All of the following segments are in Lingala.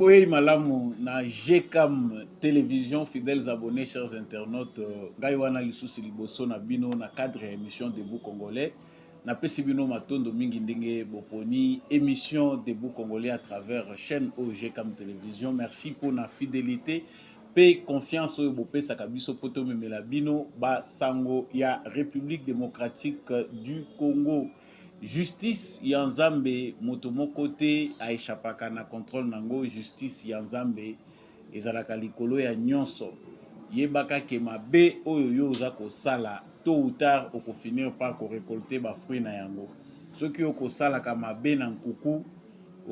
Oui, malamu na GCAM télévision, fidèles abonnés, chers internautes, Gaïwana Lissousi Liboso na bino na cadre émission Debout Congolais. Na pesi bino matondo mingi ndenge boponi émission Debout Congolais à travers chaîne au GCAM télévision. Merci pour la fidélité, paix, confiance au bopé sakabiso poto memela bino ba sango ya République démocratique du Congo. Justice ya Nzambe moto moko te aeshapaka na contrôle nango. Justice ya Nzambe ezalaka likolo ya nyonso. Yebaka ke mabe oyo yo oza kosala tôt ou tard okofinir par korekolte ba fruit na yango. Soki okosalaka mabe na nkuku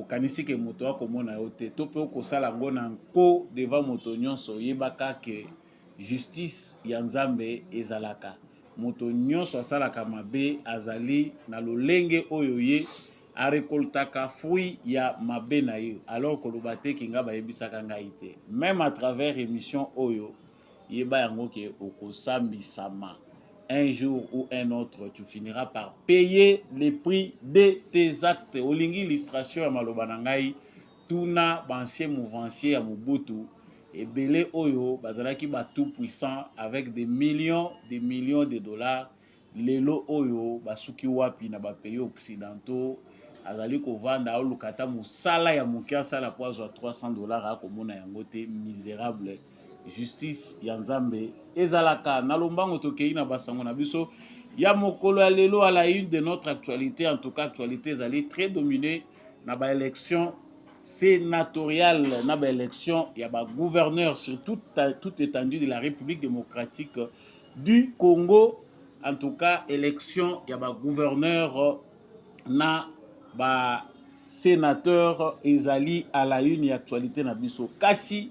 okanisi ke moto akomona yo te, to pe okosala ngo na nko devant moto nyonso, yebaka ke justice ya Nzambe ezalaka. Moto nyonso asalaka mabe azali na lolenge oyo ye arekoltaka fruit ya mabe na ye. Alors koloba te kinga bayebisaka ngai te. Même à travers émission oyo yeba yango ke okosambisama. Un jour ou un autre, tu finiras par payer les prix de tes actes. Olingi illustration ya maloba na ngai tuna bancien mouvancier ya Mobutu ebele oyo bazalaki ba tout puissant avec des millions de dollars. Lelo oyo basuki wapi na ba pays occidentaux azali kovanda olukata musala ya mukiasa la poizo à $300 akomona yango te. Misérable. Justice ya Nzambe ezalaka na lombango tokei na basango na biso ya mokolo ya lelo. À la une de notre actualité, en tout cas actualité ezali très dominée na ba élection sénatoriale, na ba élection ya ba gouverneur sur toute étendue de la République démocratique du Congo. En tout cas élection ya ba gouverneur na ba sénateur ezali à la une ya actualité na biso. Kasi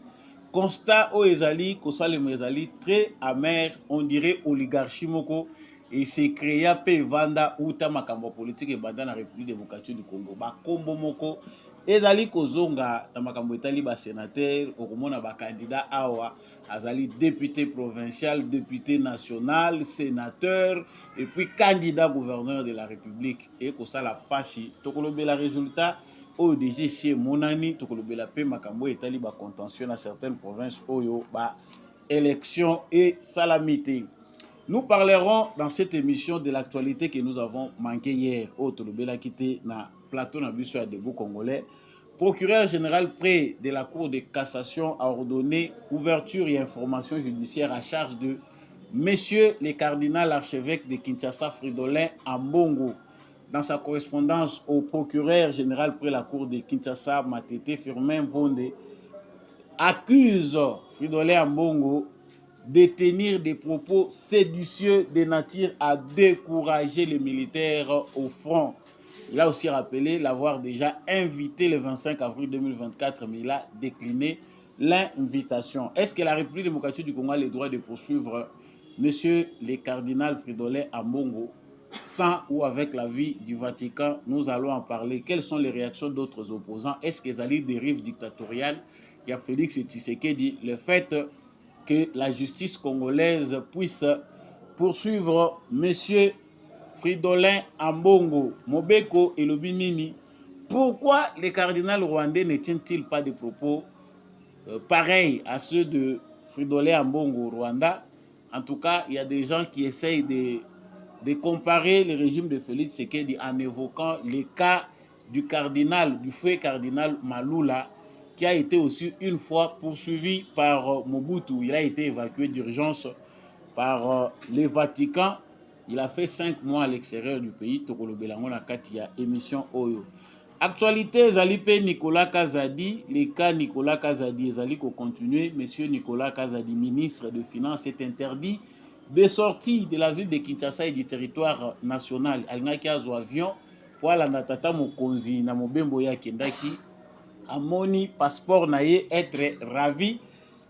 constat o ezali kosalema ezali très amer, on dirait oligarchie moko et c'est créé pe vanda uta makambo politique et banda na République démocratique du Congo. Ba kombo moko ezali kozonga na makambo etali ba sénateur, okomona ba candidat awa azali député provincial, député national, sénateur et puis candidat gouverneur de la République. Et kosala pasi tokolobela résultat ODG chez Monani, tokolobela pe makambo etali ba contentieux dans certaines provinces oyo ba élection et salamité. Nous parlerons dans cette émission de l'actualité que nous avons manqué hier au tolobela kité na plateau na biso ya Debout Congolais. Procureur général près de la Cour de cassation a ordonné ouverture et information judiciaire à charge de Monsieur le cardinal archevêque de Kinshasa Fridolin Ambongo. Dans sa correspondance au procureur général près la Cour de Kinshasa, Matete Firmin Vonde accuse Fridolin Ambongo de tenir des propos séditieux de nature à décourager les militaires au front. Il a aussi rappelé l'avoir déjà invité le 25 avril 2024, mais il a décliné l'invitation. Est-ce que la République démocratique du Congo a le droit de poursuivre Monsieur le cardinal Fridolin Ambongo sans ou avec l'avis du Vatican? Nous allons en parler. Quelles sont les réactions d'autres opposants? Est-ce qu'ils allaient des dérives dictatoriales? Il y a Félix Tshisekedi, le fait que la justice congolaise puisse poursuivre Monsieur Fridolin Ambongo, Mobeko et Lobinini. Pourquoi les cardinals rwandais ne tiennent-ils pas des propos pareils à ceux de Fridolin Ambongo au Rwanda? En tout cas, il y a des gens qui essayent de comparer le régime de Félix Tshisekedi en évoquant les cas du cardinal, du feu cardinal Malula, qui a été aussi une fois poursuivi par Mobutu. Il a été évacué d'urgence par le Vatican. Il a fait 5 mois à l'extérieur du pays. Tokolobelango na kati ya émission Oyo. Actualité, ezali pe Nicolas Kazadi. Les cas Nicolas Kazadi, ezali ko continuer. Monsieur Nicolas Kazadi, ministre de Finances, est interdit de sortie de la ville de Kinshasa et du territoire national. Alingaki azo avion pour alanda tata mokonzi na mobembo ya kendaki. Amoni passeport na ye être ravi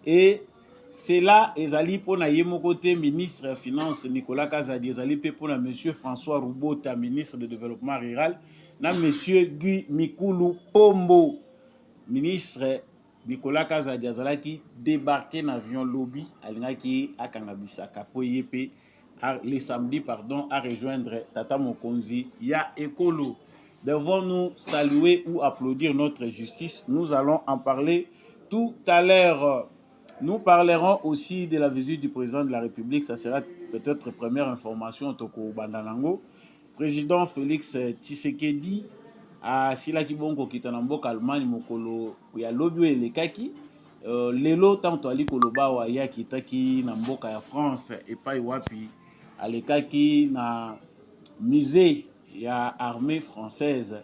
et cela ezali pona ye mokote ministre finance Nicolas Kazadi, ezali pe pona monsieur François Roubota ministre de développement rural na monsieur Guy Mikulu Pombo ministre Nicolas Kazadi azalaki débarqué na avion lobby alingaki akanga bisaka po yepe le samedi pardon à rejoindre tata mokonzi ya ekolo. Devons-nous saluer ou applaudir notre justice? Nous allons en parler tout à l'heure. Nous parlerons aussi de la visite du président de la République. Ça sera peut-être première information. Toko Bandanango. Président Félix Tshisekedi a Silaki Bongo Kitanamboka Allemagne Mokolo ya Lobio Elekaki. Lelo tanto ali koloba wa ya kitaki na mboka ya France et pas wapi alekaki na musée ya armée française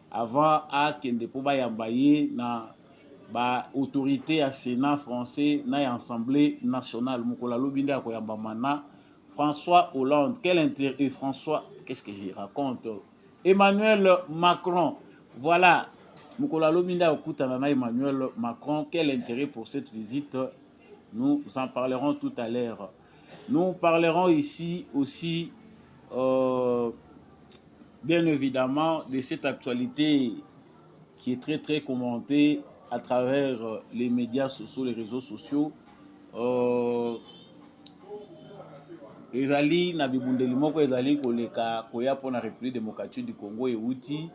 avant à kende po ba yambaye na ba autorité à Sénat français na ya Assemblée nationale mokola lobinda ko yambamana François Hollande. Quel intérêt François, qu'est-ce que je raconte? Emmanuel Macron. Voilà. Mokola lobinda okutana na Emmanuel Macron. Quel intérêt pour cette visite? Nous en parlerons tout à l'heure. Nous parlerons ici aussi bien évidemment de cette actualité qui est très commentée à travers les médias sociaux, les réseaux sociaux. Ezali na bibundeli moko ezali koleka koya pona République démocratique du Congo et outi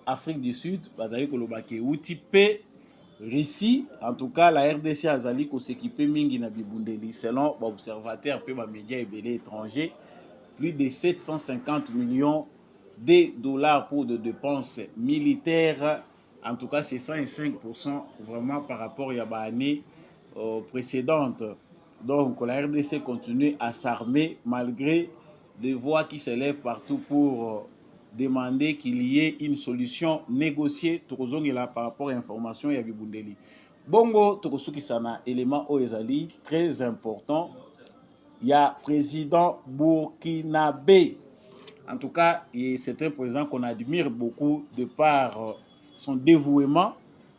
Afrique du Sud bazali kolobaki outi pe Russie. En tout cas la RDC azali ko s'équiper mingi na bibundeli selon observateurs pe ba médias ebele étrangers. Plus de 750 millions de dollars pour de dépenses militaires. En tout cas, c'est 105% vraiment par rapport à l'année précédente. Donc, la RDC continue à s'armer malgré les voix qui s'élèvent partout pour demander qu'il y ait une solution négociée. Là, par rapport à l'information, il y a Bibundeli. Bongo, Tokosuki Sana, élément Oezali, très important. Il y a président burkinabé. En tout cas, c'est un président qu'on admire beaucoup de par son dévouement.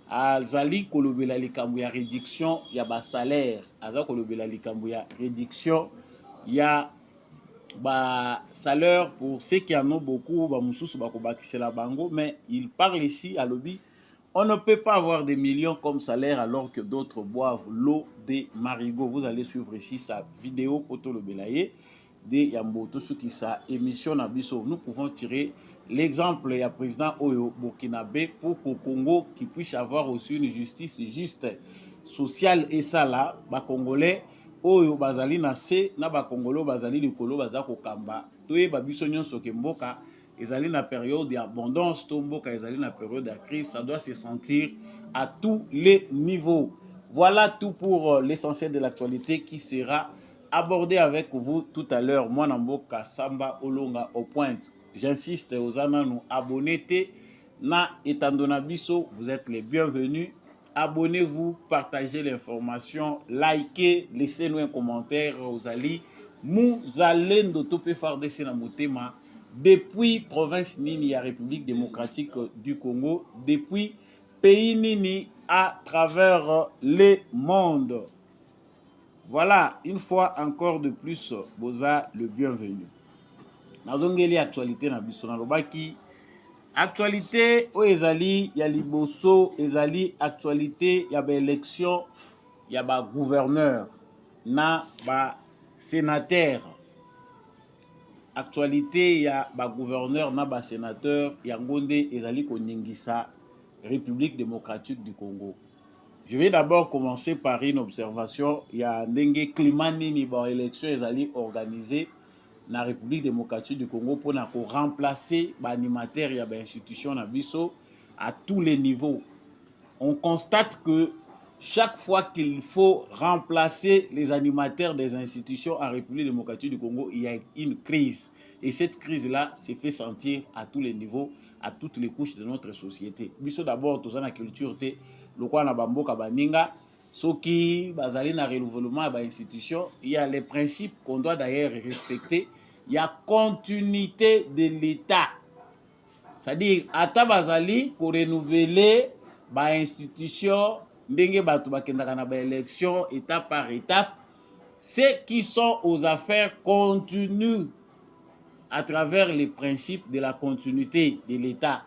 Azali kolobela likambo ya réduction ya ba salaire. Azali kolobela likambo ya réduction ya ba salaire pour ceux qui en ont beaucoup. Ba mususu ba kobakisela bango. Mais il parle ici à lobby. On ne peut pas avoir des millions comme salaire alors que d'autres boivent l'eau des marigots. Vous allez suivre ici sa vidéo Poto le Belaye de Yamboto qui sa émission Nabiso. Nous pouvons tirer l'exemple du président Oyo Burkinabé pour qu'au Congo qui puisse avoir aussi une justice juste, sociale et ça là, ba Congolais Oyo bazali na se na ba Congolais bazali likolo bazako kamba. Toye babiso nyonso ke mboka. Ezali na période d'abondance, tomboka ezali na période de crise, ça doit se sentir à tous les niveaux. Voilà tout pour l'essentiel de l'actualité qui sera abordé avec vous tout à l'heure. Moi Namboka Samba Olonga au pointe. J'insiste aux ananous abonnez na etandona biso, vous êtes les bienvenus. Abonnez-vous, partagez l'information, likez, laissez-nous un commentaire aux alliés. Mouzalendo tope FARDC na motema. Depuis province Nini, la République démocratique du Congo, depuis pays Nini à travers le monde. Voilà, une fois encore de plus, Boza le bienvenu. Nazongeli actualité na biso na lobaki. Actualité o ezali ya liboso, ezali actualité ya ba élection ya ba gouverneur na ba sénateur. Actualité ya ba gouverneur na ba sénateur ya ngonde ezali koningisa République démocratique du Congo. Je vais d'abord commencer par une observation. Il y a ndenge climat nini ba élection ezali organisé na République démocratique du Congo pour na ko remplacer ba animateur ya ba institution na biso à tous les niveaux. On constate que chaque fois qu'il faut remplacer les animateurs des institutions en République démocratique du Congo, il y a une crise. Et cette crise-là se fait sentir à tous les niveaux, à toutes les couches de notre société. Biso d'abord, tous la culture, le quoi na bamboka baninga, ceux qui bazali na renouvellement de l'institution, il y a les principes qu'on doit d'ailleurs respecter. Il y a continuité de l'État. C'est-à-dire, ata bazali ko renouveler ba institution, ndenge bato bakendaka na ba élection étape par étape, ceux qui sont aux affaires continuent à travers les principes de la continuité de l'État.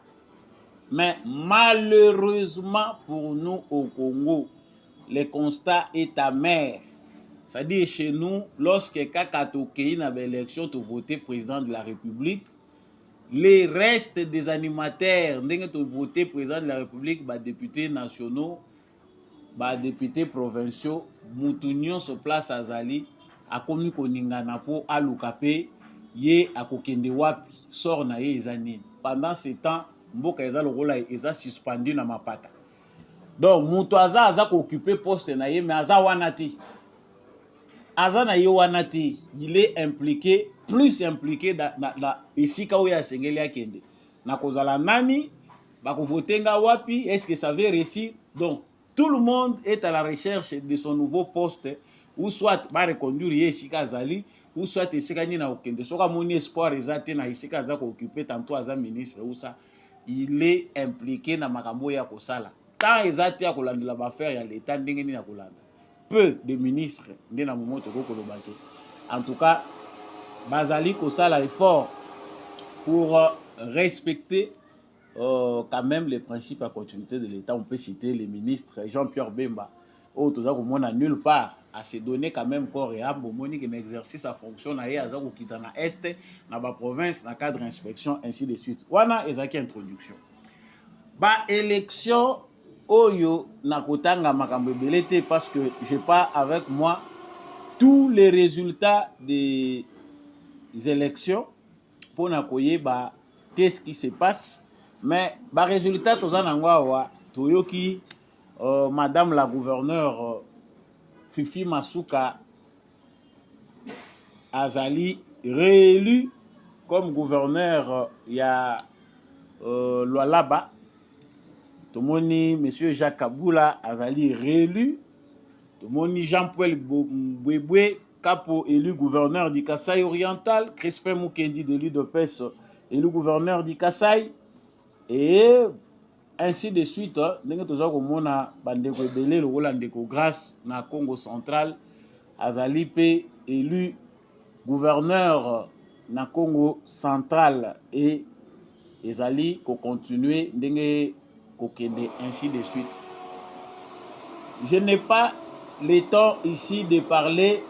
Mais malheureusement pour nous au Congo, le constat est amer. C'est-à-dire chez nous, lorsque kaka tokei na ba élection to voter président de la République, les restes des animateurs, ndenge to voter président de la République, ba députés nationaux, ba députés provinciaux, mutu nyonso place azali akomi koningana po aluka pe ye akokende wapi sort na ye eza nini. Pendant ce temps mboka eza lokola eza suspendu na mapata. Donc mutu aza ko occuper poste na ye mais aza wana te. Aza na ye wana te, il est impliqué, plus impliqué dans esika oyo asengeli akende. Na kozala nani bako votenga wapi, est-ce que ça va réussir? Donc tout le monde est à la recherche de son nouveau poste, ou soit ba reconduire ye esika azali, ou soit esika nini na okende. Soka moni espoir ezate na esika aza ko occuper tantôt aza ministre ou ça, il est impliqué na makambo ya kosala. Tant ezate ya kolandela ba affaire ya l'état ndenge nini na kolanda. Peu de ministres nde na moment toko koloba te. En tout cas, bazali kosala effort pour respecter quand même les principes à continuité de l'État. On peut citer les ministres Jean-Pierre Bemba, autres à nulle part, à se donner quand même corps et âme, Monique exercer sa fonction, na ya zako kita na est, na ba province, na cadre inspection, ainsi de suite. Wana ezaki introduction. Ba élection oyo nakotanga makambo ebele te parce que j'ai pas avec moi tous les résultats des élections pour na koyeba qu'est-ce qui se passe. Mais ba résultat toza nango awa toyoki madame la gouverneure Fifi Masuka azali réélu comme gouverneur ya Lualaba. Tomoni monsieur Jacques Kabula azali réélu. Tomoni Jean-Paul Bouéboué Capo élu gouverneur du Kasaï oriental, Crispin Mukendi de l'UDPS élu gouverneur du Kasaï, et ainsi de suite. Ndenge toza komona bandeko ebele lokola ndeko Grâce na Congo central azali pe élu gouverneur na Congo central, et ezali ko continuer ndenge kokende ainsi de suite. Je n'ai pas le temps ici de parler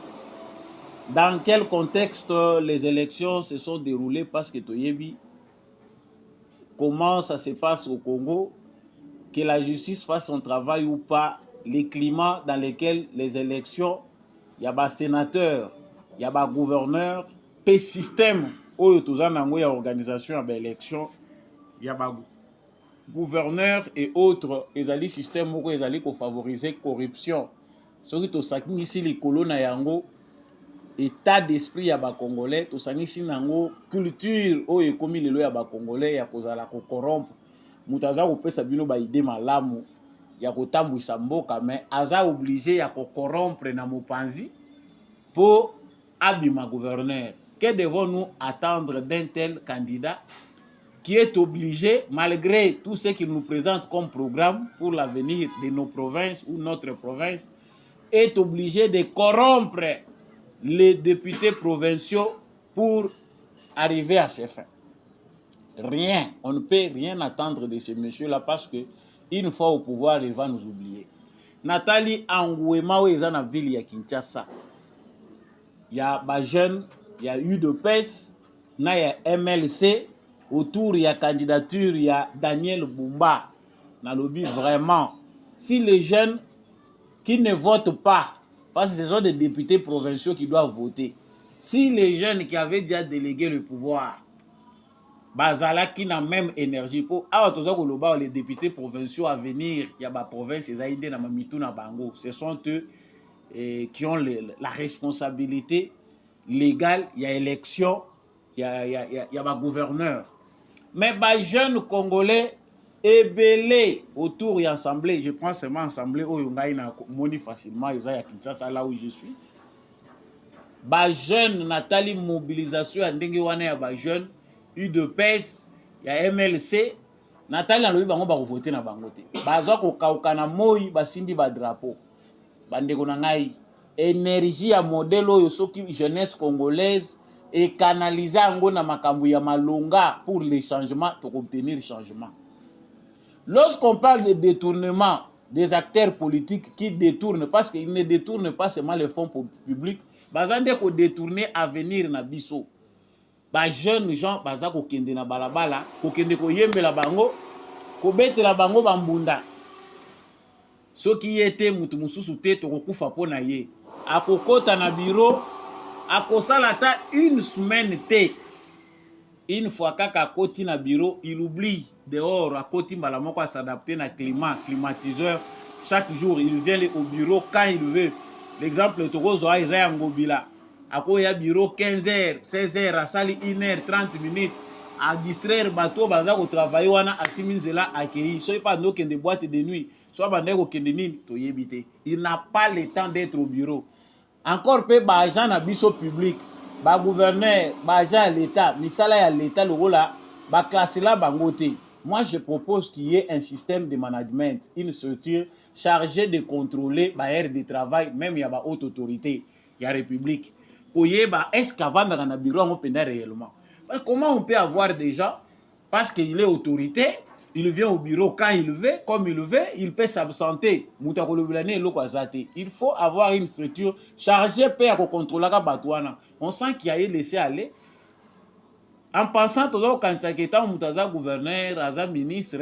dans quel contexte les élections se sont déroulées, parce que toyebi comment ça se passe au Congo, que la justice fasse son travail ou pas, les climats dans lesquels les élections, il y a des sénateurs, il y a des gouverneurs, pe système oyo toza nango ya organisation ya élection, il y a des gouverneurs et autres, ezali système moko ezali ko favoriser corruption. Soki tosakisi likolo na yango état d'esprit ya ba congolais, tosangisi nango culture oyo ekomi lelo ya ba congolais ya kozala ko corrompre. Mutu aza kopesa bino ba idée malamu ya kotambwisa mboka, mais aza obligé ya ko corrompre na mopanzi pour abima gouverneur. Que devons-nous attendre d'un tel candidat qui est obligé, malgré tout ce qu'il nous présente comme programme pour l'avenir de nos provinces ou notre province, est obligé de corrompre les députés provinciaux pour arriver à ses fins? Rien, on ne peut rien attendre de ce monsieur-là, parce que une fois au pouvoir, il va nous oublier. Nathalie Angouema, où est dans la ville de Kinshasa, il y a des jeunes, il y a UDPS, il y a MLC, autour il y a candidature, il y a Daniel Bumba. Dans le but vraiment, si les jeunes qui ne votent pas, parce que ce sont des députés provinciaux qui doivent voter, si les jeunes qui avaient déjà délégué le pouvoir bazala qui n'a même énergie pour les députés provinciaux à venir, il y a ma province, ce sont eux qui ont la responsabilité légale, il y a élection, il y a ma gouverneur. Mais les jeunes Congolais ébélés autour de l'Assemblée, je prends seulement l'Assemblée où il y a moni facilement, ils à Kinshasa, là où je suis. Les jeunes, Nathalie, mobilisation, il y a des jeunes, UDPS, il y a MLC, Nathalie, il y a voter na bangote. Bazwa ko kaukana moi, basimbi ba drapeau. Bandeko na ngai, énergie ya modèle oyo soki jeunesse congolaise et canaliser yango na makambo ya malonga pour les changements, pour obtenir le changement. Lorsqu'on parle de détournement des acteurs politiques qui détournent, parce qu'ils ne détournent pas seulement les fonds publics, bazande ko détourner avenir na biso. Ba jeunes gens baza ko kende na balabala, ko kende ko yembela bango, ko betela bango bambunda. Soki yete mutu mususu te to kokufa pona ye. Akokota na bureau, akosala ta une semaine te. Une fois kaka koti na bureau, il oublie dehors à koti mbala moko à s'adapter na climatiseur. Chaque jour, il vient au bureau quand il veut. L'exemple tokozo a eza ngobila. Ako ya bureau 15h, 16h, à sali 1h, 30 minutes. À distraire bateau baza ko travailler wana asiminzela accueillir. Soyez pas no kende boîte de nuit. Soit bandeko kende nini to yebite. Il n'a pas le temps d'être au bureau. Encore peu ba agent na biso public. Ba gouverneur, ba agent l'État, misala ya l'État lokola, ba classe la bangote. Moi, je propose qu'il y ait un système de management, une structure chargée de contrôler ba aire de travail, même il y a ba haute autorité, il y a République. Pour y ba est-ce qu'avant dans le bureau on peut réellement? Parce que comment on peut avoir des gens parce qu'il est autorité, il vient au bureau quand il veut, comme il veut, il peut s'absenter. Il faut avoir une structure chargée pour contrôler la batouana. On sent qu'il y a eu laissé aller. En pensant toujours quand il y a un gouverneur, un ministre,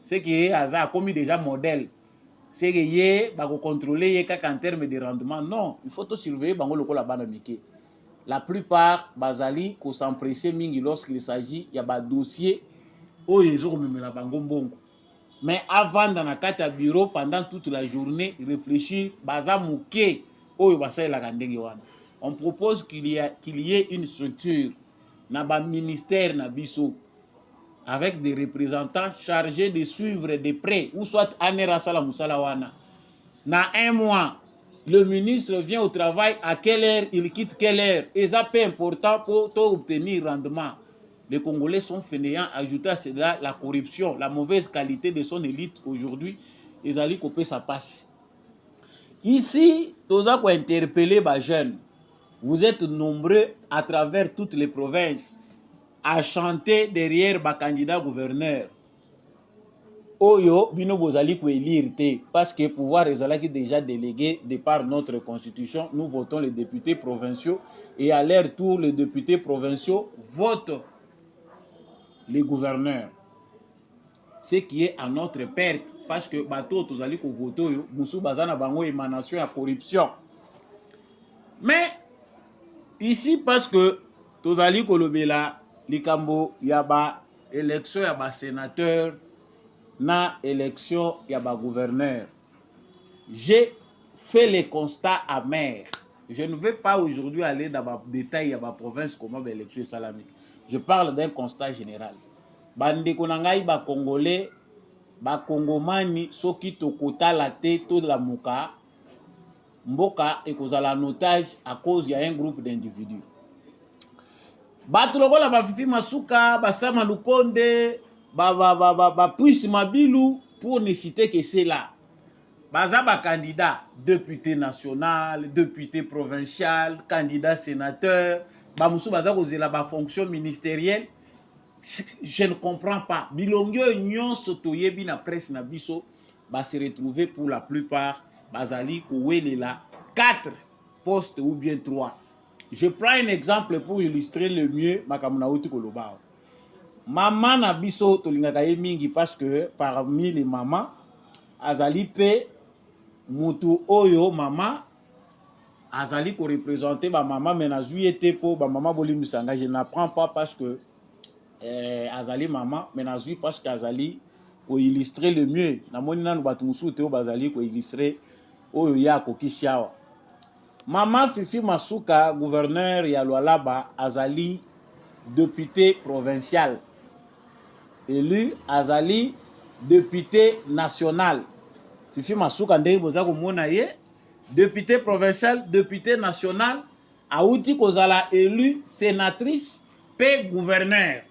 c'est qu'il y a commis déjà modèle. C'est qu'il y a contrôler en termes de rendement. Non, il faut tout surveiller. La plupart, bazali, qu'on s'empresse lorsqu'il s'agit, il y a des dossiers. Mais avant dans la carte à bureau, pendant toute la journée, réfléchir, on propose qu'il y ait une structure, un ministère, avec des représentants chargés de suivre de près, ou soit na un mois, le ministre vient au travail, à quelle heure, il quitte quelle heure. Et ça c'est important pour obtenir rendement. Les Congolais sont fainéants. Ajouter à cela la corruption, la mauvaise qualité de son élite aujourd'hui. Les alliés coupés ça passe. Ici, tous à quoi interpeller les jeunes. Vous êtes nombreux à travers toutes les provinces à chanter derrière les candidats gouverneurs. Oyo bino bozali ko élire te parce que pouvoir ezalaki déjà délégué de par notre constitution. Nous votons les députés provinciaux et à leur tour les députés provinciaux votent les gouverneurs. Ce qui est à notre perte parce que bateau tozali ko voter yo musu bazana bango émanation à corruption. Mais ici parce que tozali ko lobela likambo ya ba élection ya ba sénateur na élection ya ba gouverneur. J'ai fait les constats amers. Je ne vais pas aujourd'hui aller dans les détails de la province comment l'élection est salamique. Je parle d'un constat général. Bandeko na ngai ba Congolais, ba Kongomani soki tokota la tête de la muka, mboka ekozala en otage à cause y a un groupe d'individus. Batu lokola ba Fifi Masuka, ba Sama Lukonde, ba Puisi Mabilou, pour ne citer que c'est là. Bazaba candidat, député national, député provincial, candidat sénateur, Bamoussou Bazaba kozela ba fonction ministérielle. Je ne comprends pas. Bilongyo nyon sotoyebi na presse na biso va se retrouver pour la plupart bazali kouelela 4 postes ou bien 3. Je prends un exemple pour illustrer le mieux makamuna uti koloba. Maman na biso tolingaka ye mingi parce que parmi les mamans azali pe mutu oyo mama azali ko représenter ba maman mais na zuyete po ba maman bolimusanga. Je n'apprends pas parce que azali maman mais nazwi parce que azali ko illustrer le mieux namoni nanu bato mosusu te oyo bazali ko illustrer oyo ye akokisi awa. Mama Fifi Masuka gouverneur ya Lualaba azali député provincial élu azali député national. Fifi Masuka ndenge boza komona ye député provincial député national auti kozala élu sénatrice pe gouverneur.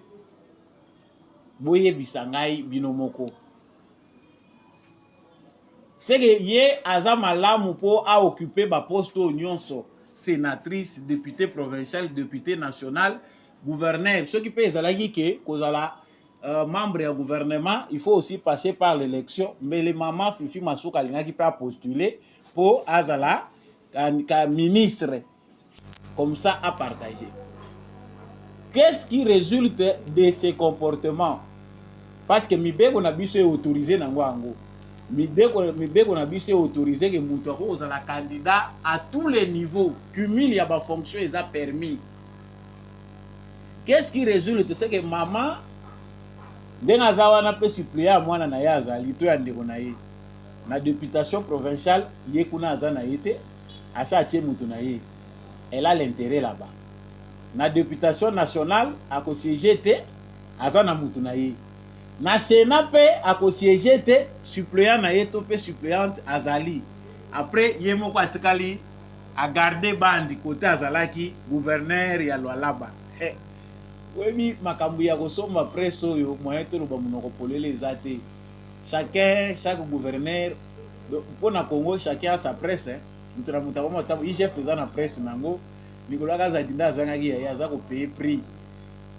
Boye bisangai binomoko. C'est que ye aza malamu po a occupé ba poste nyonso sénatrice, député provincial, député national, gouverneur. Ce qui peut ezalaki ke kozala membre ya gouvernement, il faut aussi passer par l'élection. Mais les mamans Fifi Masuka lingaki peut postuler pour azala ka ministre comme ça à partager. Qu'est-ce qui résulte de ces comportements? Parce que mibeko na biso est autorisé nango ango. Mibeko na biso est autorisé que mutu akozala candidat à tous les niveaux. Cumul ya ba fonction eza permis. Qu'est-ce qui résulte? C'est que maman ndenga za wana pe suppléant mwana na ye azali to ya ndeko na ye. Na députation provinciale ye kuna aza na ye te asa atie mutu na ye. Elle a l'intérêt là-bas. Na députation nationale akosiéger te aza na mutu na ye. Na Sénat pe akosiéger te suppléant na ye to pe suppléante azali. Après ye moko atikali a garder bandi côté azalaki gouverneur ya Lualaba. Webi makambu ya kosomba presse oyo moyen to loba munoko polele ezate. Chaque gouverneur pour na Congo chacun a sa presse. Mutuna mutako mutabu IGF eza na presse nango. Nicolas Kazadinda azangaki ya aza ko payer prix.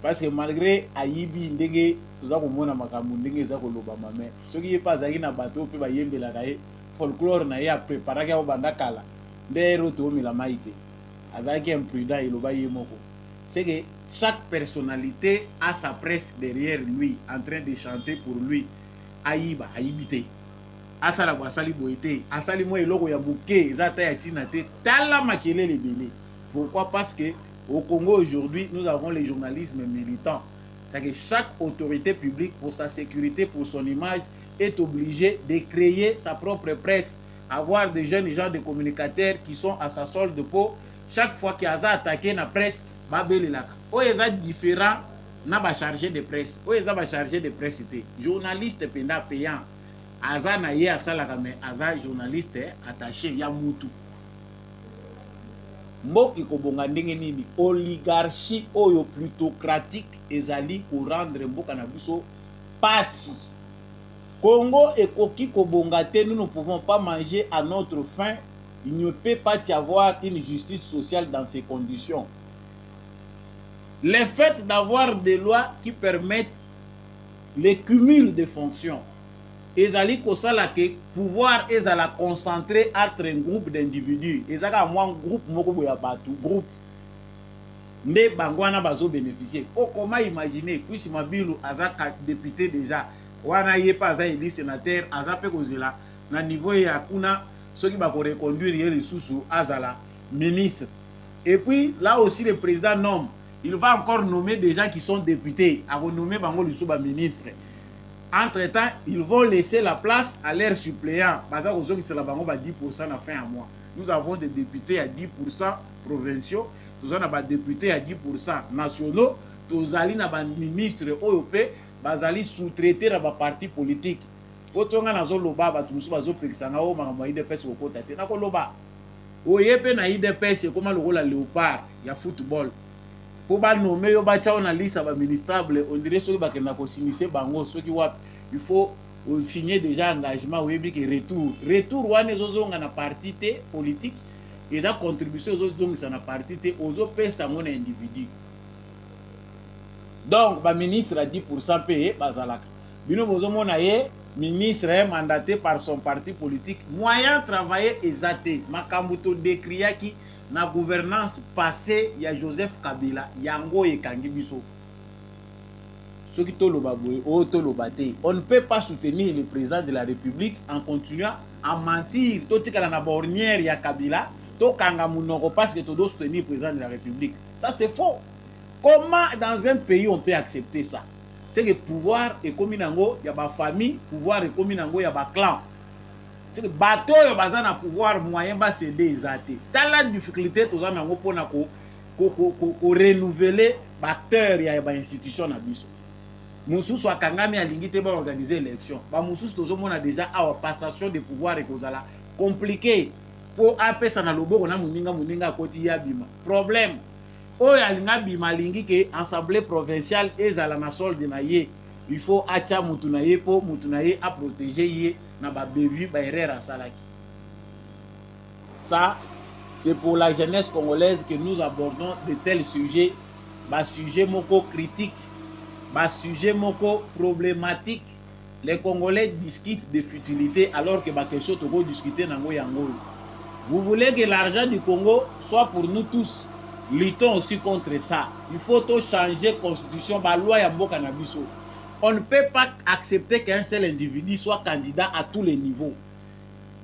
Parce que malgré ayibi ndenge toza komona makambu ndenge eza koloba mame soki ye pas azaki na bateau pe bayembelaka ye folklore na ye apreparaki yango banda kala ndero toomela mai te azalaki imprudent eloba ye moko. C'est que chaque personnalité a sa presse derrière lui en train de chanter pour lui. Ayiba ayibi te asala ko asali boye te asali mo eloko ya buke eza ta ya tina te tala makelele ebele. Pourquoi? Parce que au Congo aujourd'hui, nous avons les journalismes militants. C'est que chaque autorité publique, pour sa sécurité, pour son image, est obligée de créer sa propre presse. Avoir des jeunes gens de communicateurs qui sont à sa solde pour chaque fois qu'il y a attaqué la presse, babel là. O eza différent na ba chargé de presse. O eza ba chargé de presse était journaliste penda payant. Aza na ye asala mais aza journaliste attaché ya mutu. Mboki kobonga ndenge nini oligarchie oyo plutocratique ezali ko rendre mboka na biso pasi. Congo ekoki kobonga te, nous ne pouvons pas manger à notre faim. Il ne peut pas y avoir une justice sociale dans ces conditions. Le fait d'avoir des lois qui permettent le cumul de fonctions, ezali kosala ke pouvoir ezala concentré entre un groupe d'individus. Ezaka moi groupe moko boya batu groupe nde bangwana bazo bénéficier. Oh, comment imaginer puisque Mabilu azaka député déjà wana ye pas élu sénateur azape kozela na niveau ya kuna soki ba ko reconduire ye lisusu azala ministre. Et puis là aussi le président nomme, il va encore nommer des gens qui sont députés à renommer bango lisusu ba ministre. Entre-temps, ils vont laisser la place à leurs suppléants. Baza kozongi c'est la bango ba 10% à fin à mois. Nous avons des députés à 10% provinciaux, tous on a des députés à 10% nationaux, tous ali na ba ministre OEP, bazali sous-traité na ba parti politique. Otonga nazo loba ba tumusu bazo pekisanga o makambo ya IDPS okota te na ko loba. Oyepe na IDPS comme le rôle léopard ya football. Pour ba nommer yo ba tia na liste ba ministable, on dirait ceux ba kena ko signer bango ceux qui wa il faut signer déjà engagement oyebi ke retour wana ezozonga na parti te politique eza contribution ezozongisa na parti te ozo pesa ngona individu. Donc ba ministre a 10% payé bazalaka bino bozomona ye ministre est mandaté par son parti politique moyen travailler ezate makambo to décriaki na gouvernance passée ya Joseph Kabila yango ekangi biso soki toloba boye o toloba te. On ne peut pas soutenir le président de la République en continuant à mentir totikala na bornière ya Kabila to kanga munoko parce que to doit soutenir le président de la République. Ça c'est faux. Comment dans un pays on peut accepter ça? C'est que pouvoir est comme nango, il y a ma famille, pouvoir est comme nango, il y a ma clan. C'est que bateau yo baza na pouvoir moyen ba céder ezate. T'as la difficulté to za nango pona ko renouveler batteur ya ba institution na biso. Mususu akangami alingi te ba organiser élection. Ba mususu tozo mona déjà a passation de pouvoir et kozala compliqué pour apesa na loboko na muninga koti ya bima. Problème oyo alinga bima alingi ke assemblée provinciale ezala na solde na ye. Il faut acha mutu na ye po mutu na ye a protéger ye na ba bevu ba erreur asalaki. Ça c'est pour la jeunesse congolaise que nous abordons de tels sujets, ba sujet moko critique, ba sujet moko problématique. Les Congolais discutent de futilité alors que ba question toko discuter nango yango. Vous voulez que l'argent du Congo soit pour nous tous. Luttons aussi contre ça. Il faut tout changer la constitution, la loi ya mboka na biso. On ne peut pas accepter qu'un seul individu soit candidat à tous les niveaux.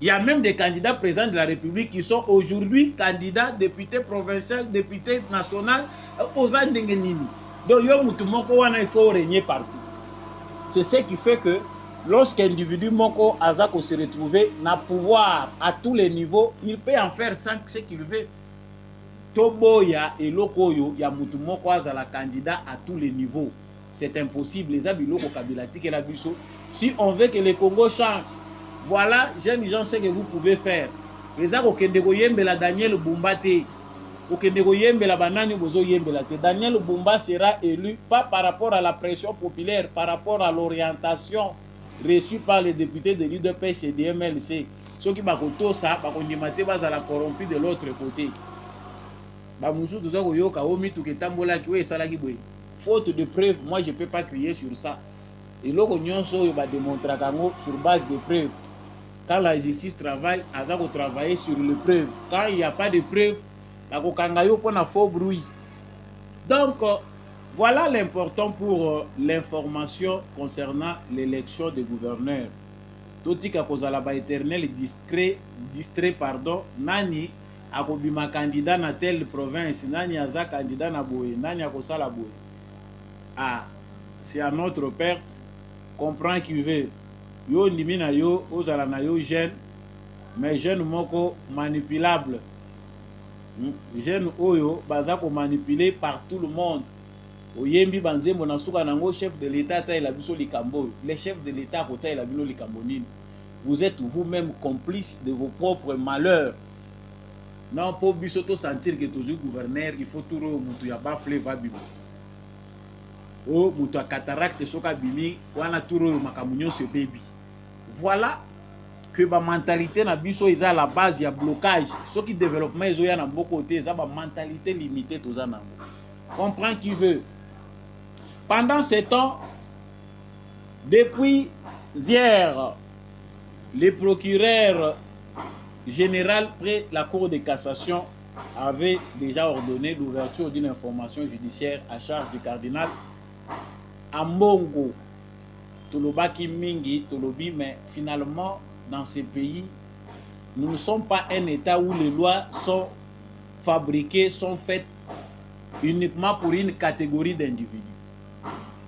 Il y a même des candidats présidents de la République qui sont aujourd'hui candidats, députés provinciaux, députés nationaux, aux Andengenini. Donc, il faut régner partout. C'est ce qui fait que lorsqu'un individu moko azako se retrouve na pouvoir à tous les niveaux, il peut en faire ce qu'il veut. Toboya et Lokoyo, ya mutu moko azala candidat à tous les niveaux. C'est impossible. Les abiloko kabilatique et la biso. Si on veut que le Congo change, voilà, jeunes gens, ce que vous pouvez faire. Les ago kendeko yembela Daniel Bumba te. Okendeko yembela banani bozo yembela te. Daniel Bumba sera élu pas par rapport à la pression populaire, par rapport à l'orientation reçue par les députés de l'UDPS et de MLC. Ceux qui bakoto ça, bakondimate bazala corrompu de l'autre côté. Bamusu tout ça koyoka omi tout ketambola ki we salaki boy. Faute de preuves, moi je peux pas crier sur ça. Et là nyonso yo ba démontrer kango sur base de preuves. Quand la justice travaille, aza ko travailler sur les preuves. Quand il n'y a pas de preuves, la ko kanga yo pona faux bruit. Donc voilà l'important pour l'information concernant l'élection des gouverneurs. Totika kozala ba éternel distrait pardon nani akobima candidat na telle province, nani aza candidat na boye, nani akosala boye. Ah, c'est à notre perte. Comprends qui veut. Yo ndimi na yo, ozala na yo jeune, mais jeune moko manipulable. Jeune oyo baza ko manipuler par tout le monde. Oyembi banzembo na suka nango chef de l'État ta ila biso likambo. Les chefs de l'État kota ila bino likambo nini. Vous êtes vous-même complice de vos propres malheurs. Non, pour biso to sentir que toujours gouverneur, il faut tout mutu ya bafle va bimo. Oh, mutu a cataracte soka bimi, wana tout makamunyo se baby. Voilà que la mentalité na biso est à la base, il y a blocage. Ce qui développement est à beaucoup côté, ça ba mentalité limitée tous en comprends qui veut. Pendant ce temps, depuis hier, le procureur général près la Cour de cassation avait déjà ordonné l'ouverture d'une information judiciaire à charge du cardinal Ambongo. Tolobaki mingi, tolobi, mais finalement, dans ces pays, nous ne sommes pas un État où les lois sont fabriquées, sont faites uniquement pour une catégorie d'individus.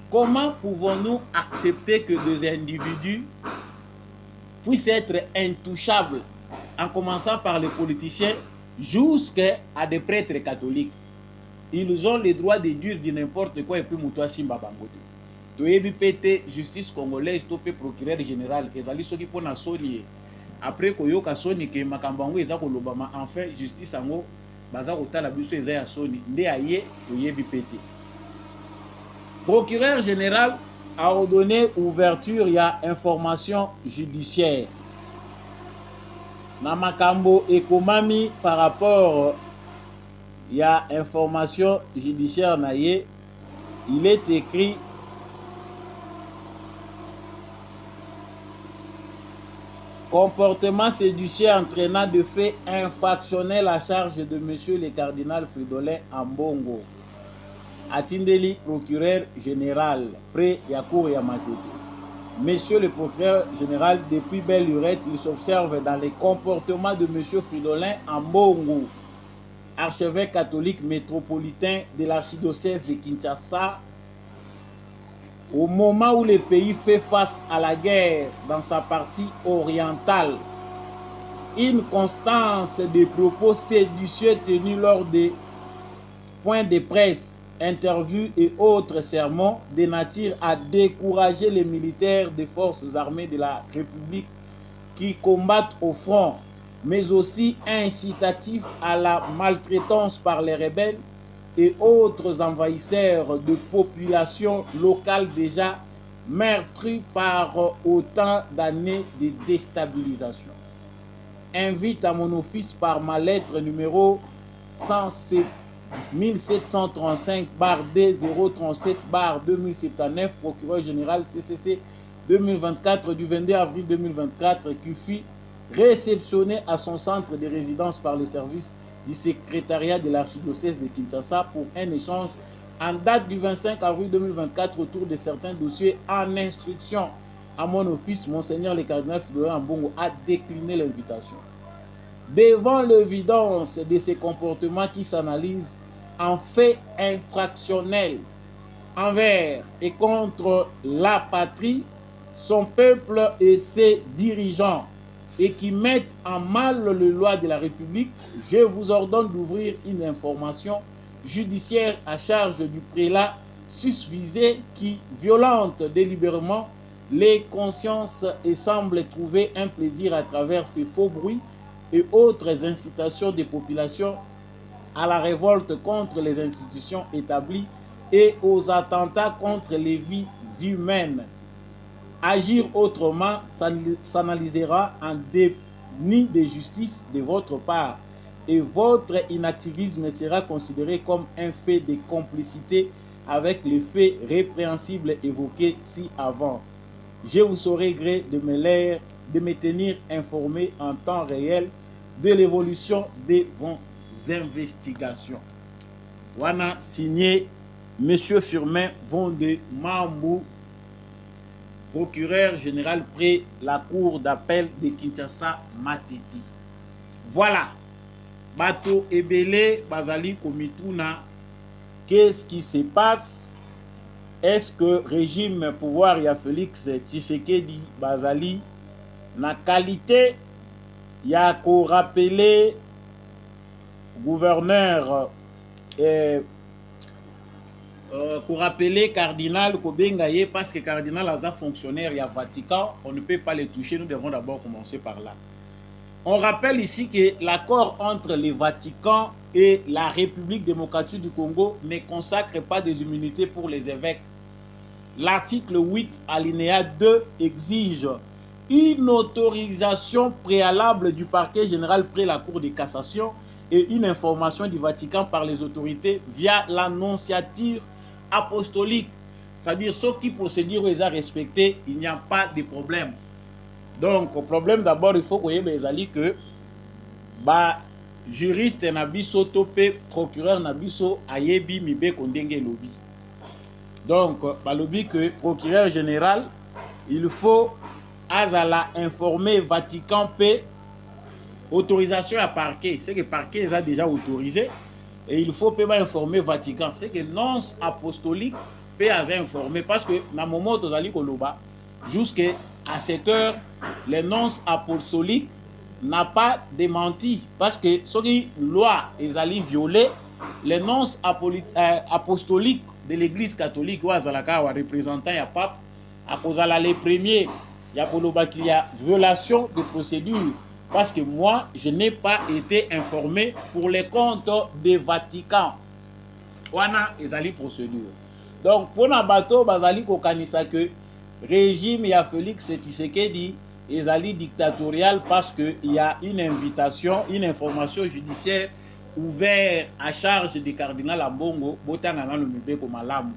Comment pouvons-nous accepter que des individus puissent être intouchables, en commençant par les politiciens jusqu'à des prêtres catholiques? Ils ont le droit de dire de n'importe quoi et puis Moutoua Simba Bangote. Toyebi pété justice congolaise topé procureur général ezali soki pona soni après koyoka soni ke makambango eza kolobama enfin justice ango baza kotala biso eza ya soni nde aye toyebi pété. Procureur général a ordonné ouverture ya information judiciaire na makambo ekomami par rapport ya information judiciaire na ye. Il est écrit comportement séditieux entraînant de faits infractionnels à charge de monsieur le cardinal Fridolin Ambongo. Atindeli procureur général près Yakour Yamatete. Monsieur le procureur général, depuis belle lurette, il s'observe dans les comportements de monsieur Fridolin Ambongo archevêque catholique métropolitain de l'archidiocèse de Kinshasa, au moment où le pays fait face à la guerre dans sa partie orientale, une constance de propos séditieux tenus lors des points de presse, interviews et autres sermons de nature à décourager les militaires des forces armées de la République qui combattent au front, mais aussi incitatif à la maltraitance par les rebelles et autres envahisseurs de populations locales déjà meurtries par autant d'années de déstabilisation. Invite à mon office par ma lettre numéro 1735-D037-2079, procureur général CCC 2024 du 22 avril 2024, qui fut réceptionné à son centre de résidence par les services du secrétariat de l'archidiocèse de Kinshasa pour un échange en date du 25 avril 2024 autour de certains dossiers en instruction. À mon office, Monseigneur le cardinal Fridolin Ambongo a décliné l'invitation. Devant l'évidence de ces comportements qui s'analysent en faits infractionnels envers et contre la patrie, son peuple et ses dirigeants, et qui mettent en mal les lois de la République, je vous ordonne d'ouvrir une information judiciaire à charge du prélat susvisé qui violente délibérément les consciences et semble trouver un plaisir à travers ces faux bruits et autres incitations des populations à la révolte contre les institutions établies et aux attentats contre les vies humaines. Agir autrement s'analysera en déni de justice de votre part et votre inactivisme sera considéré comme un fait de complicité avec les faits répréhensibles évoqués ci-avant. Je vous saurai gré de me tenir informé en temps réel de l'évolution de vos investigations. Wana signé Monsieur Firmin Vonde Mambou, procureur général près la cour d'appel de Kinshasa Matete. Voilà. Bato Ebele Bazali Komituna. Qu'est-ce qui se passe? Est-ce que régime pouvoir ya Félix Tshisekedi Bazali na qualité ya ko rappeler gouverneur pour rappeler cardinal Kobengaye, parce que cardinal Aza fonctionnaire il y a Vatican, on ne peut pas les toucher, nous devons d'abord commencer par là. On rappelle ici que l'accord entre le Vatican et la République démocratique du Congo ne consacre pas des immunités pour les évêques. L'article 8 alinéa 2 exige une autorisation préalable du parquet général près la Cour de cassation et une information du Vatican par les autorités via l'annonciature apostolique. C'est-à-dire, ceux qui procédures les a respectés, il n'y a pas de problème. Donc, au problème d'abord, il faut que juriste nabiso topé procureur nabiso ayebi mibe kondenge lobby. Donc, balobi que procureur général, il faut azala informer Vatican P autorisation à parquet. C'est que parquet les a déjà autorisé et il faut pas informer Vatican. C'est que nonce apostolique peut informer parce que dans le moment où tu koloba jusqu'à cette heure, les nonces apostoliques n'a pas démenti parce que ce qui loi est allé violer les nonces apostoliques de l'église catholique ou azalaka ou représentant ya pape à cause les premiers ya koloba qu'il y a violation de procédure parce que moi je n'ai pas été informé pour les comptes de Vatican wana ezali procédure. Donc pour na bato bazali kokanisa que régime ya Félix Tshisekedi ezali dictatorial parce que il y a une invitation, une information judiciaire ouverte à charge du cardinal Ambongo botanga na lumibeko malamu.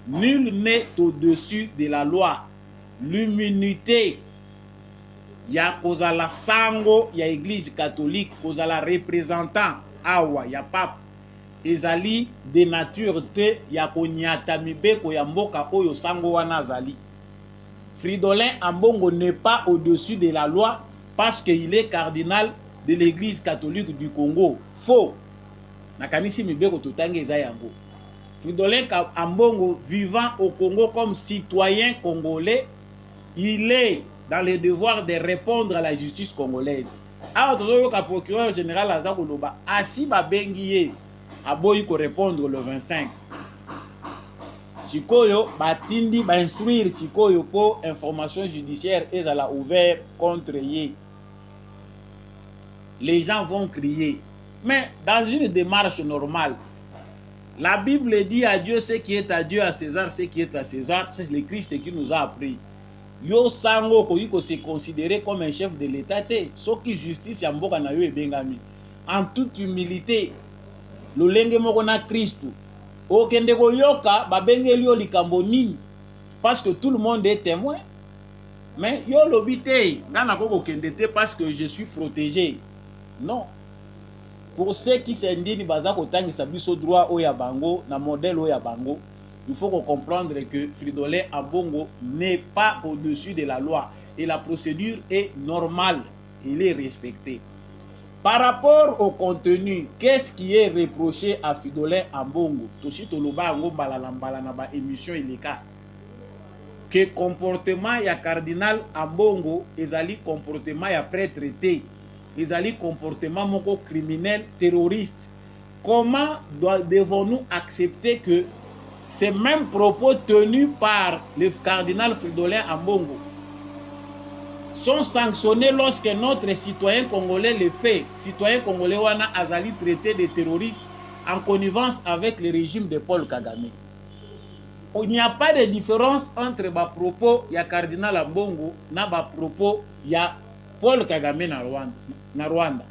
Nul n'est au-dessus de la loi. L'immunité ya kozala sango ya église catholique kozala représentant awa ya pape ezali de nature te ya konyata mibeko ya mboka oyo sango wana azali. Fridolin Ambongo n'est pas au-dessus de la loi parce qu'il est cardinal de l'église catholique du Congo. Faux. nakanisi mibeko totangi eza yango. Fridolin Ambongo, vivant au Congo comme citoyen congolais, il est dans le devoir de répondre à la justice congolaise. Alors, le procureur général Azakoloba, asi babengiye, aboyi ko répondre le 25. Sikoyo, batindi, ba instruire sikoyo pour information judiciaire ezala ouvert contre ye. Les gens vont crier. Mais dans une démarche normale, la Bible dit à Dieu ce qui est à Dieu, à César ce qui est à César. C'est le Christ qui nous a appris. Yo sango ko se considérer comme un chef de l'État te. Soki justice ya mboka na yo ebengami. En toute humilité, lolenge moko na Christ. Okende ko yoka babengeli yo likambo nini? Parce que tout le monde est témoin. Mais yo lobité, ngana ko kende te parce que je suis protégé. Non. Pour ceux qui s'indignent baza kotangisa biso droit oya bango na modèle oya bango, il faut comprendre que Fridolin Ambongo n'est pas au-dessus de la loi et la procédure est normale, il est respecté. Par rapport au contenu, qu'est-ce qui est reproché à Fridolin Ambongo? Toshi toloba ngo balalambala na ba émission ileka. Que comportement ya cardinal Ambongo ezali comportement ya prêtre te. Ezali comportement moko criminel terroriste. Comment devons-nous accepter que ces mêmes propos tenus par le cardinal Fridolin Ambongo sont sanctionnés lorsque notre citoyen congolais le fait? Citoyen congolais wana azali traité de terroriste en connivence avec le régime de Paul Kagame. Il n'y a pas de différence entre ba propos ya cardinal Ambongo na ba propos ya Paul Kagame na Rwanda.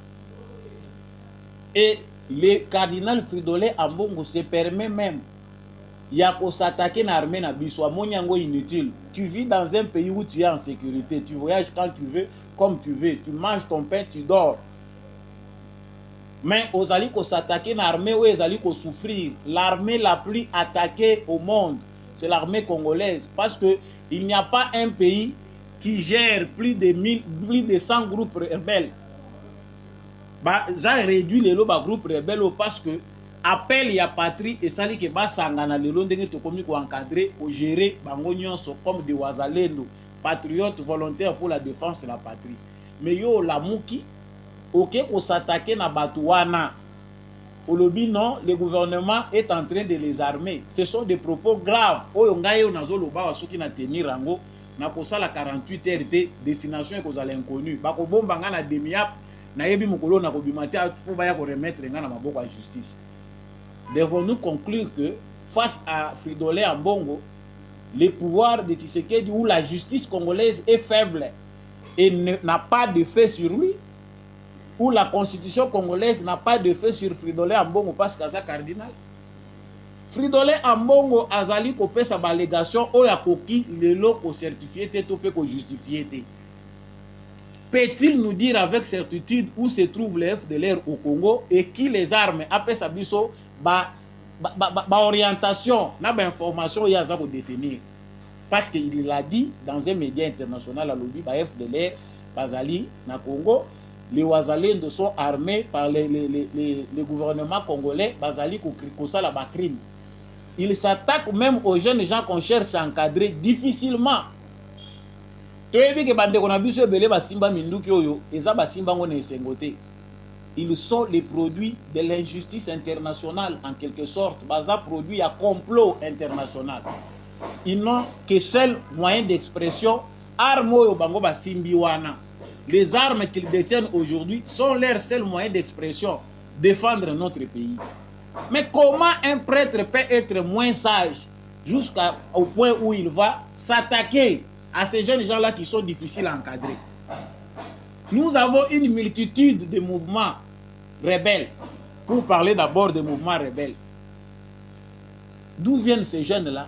Et le cardinal Fridolin Ambongo se permet même ya ko s'attaquer na armée na biso amonyango inutile. Tu vis dans un pays où tu es en sécurité, tu voyages quand tu veux, comme tu veux, tu manges ton pain, tu dors. Mais ozali ko s'attaquer na armée ou ozali ko souffrir. L'armée la plus attaquée au monde, c'est l'armée congolaise, parce que il n'y a pas un pays qui gère plus de 100 groupes rebelles. Bah, ça réduit les lots groupes rebelles parce que appel ya patrie et sali ke ba sangana lelo ndenge to komi ko encadrer ko gérer bango nyonso comme des wazalendo, patriotes volontaires pour la défense de la patrie. Mais yo la muki OK ko s'attaquer na batuana. Olobi non, le gouvernement est en train de les armer. Ce sont des propos graves. Oyo ngai nazo loba wasoki na tenir rango na kosala 48 heures de destination ekozala inconnu. Ba ko bomba nga na demi-ap na yebi mokolo na kobimata pour baya ko remettre nga na maboko ya justice. Devons-nous conclure que face à Fridolin Ambongo, le pouvoir de Tshisekedi ou la justice congolaise est faible et n'a pas de fait sur lui, ou la constitution congolaise n'a pas de fait sur Fridolin Ambongo parce qu'il est cardinal? Fridolin Ambongo azali kopesa ba allégation oya koki lelo ko certifié te to pe ko justifié te. Peut-il nous dire avec certitude où se trouve les FDLR au Congo et qui les arme après sa biso ba orientation na ba information ya za ko détenir? Parce qu'il l'a dit dans un média international à lobby ba FDLR bazali na Congo, les Wazalendo sont armés par le gouvernement congolais bazali ko sala ba crime. Il s'attaque même aux jeunes gens qu'on cherche à encadrer difficilement. Ils sont les produits de l'injustice internationale en quelque sorte. Baza produit à complot international. Ils n'ont que seul moyen d'expression. Les armes qu'ils détiennent aujourd'hui sont leur seul moyen d'expression. Défendre notre pays. Mais comment un prêtre peut être moins sage jusqu'au point où il va s'attaquer à ces jeunes gens-là qui sont difficiles à encadrer? Nous avons une multitude de mouvements rebelles. Pour parler d'abord des mouvements rebelles. D'où viennent ces jeunes-là?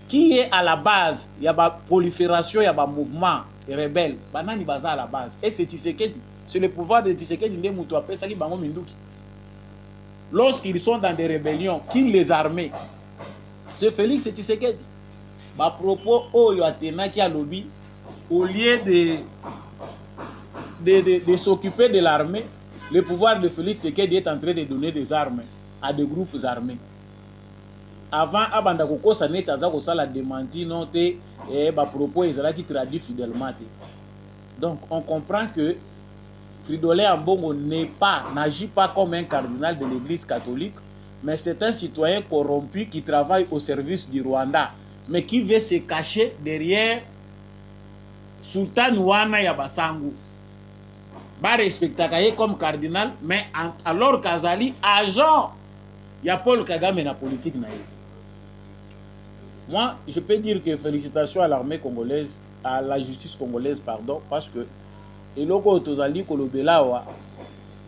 Qui est à la base? Il y a une prolifération, il y a un mouvement rebelle. Banani baza à la base. Et c'est Tshisekedi. C'est le pouvoir de Tshisekedi. Lorsqu'ils sont dans des rébellions, qui les armait? C'est Félix Tshisekedi. À propos, qui a lobby, au lieu de s'occuper de l'armée, le pouvoir de Félix Tshisekedi est en train de donner des armes à des groupes armés. Avant, abanda kokosa net aza kosala démenti non te ba propos ezalaki traduit fidèlement te. Donc on comprend que Fridolin Ambongo n'agit pas comme un cardinal de l'église catholique, mais c'est un citoyen corrompu qui travaille au service du Rwanda, mais qui veut se cacher derrière Sultan Wana Yabasangu. Ba respectaka ye comme cardinal, mais alors qu'azali agent ya Paul Kagame na politique na ye. Moi, je peux dire que félicitations à l'armée congolaise, à la justice congolaise, pardon, parce que eloko tozali kolobela wa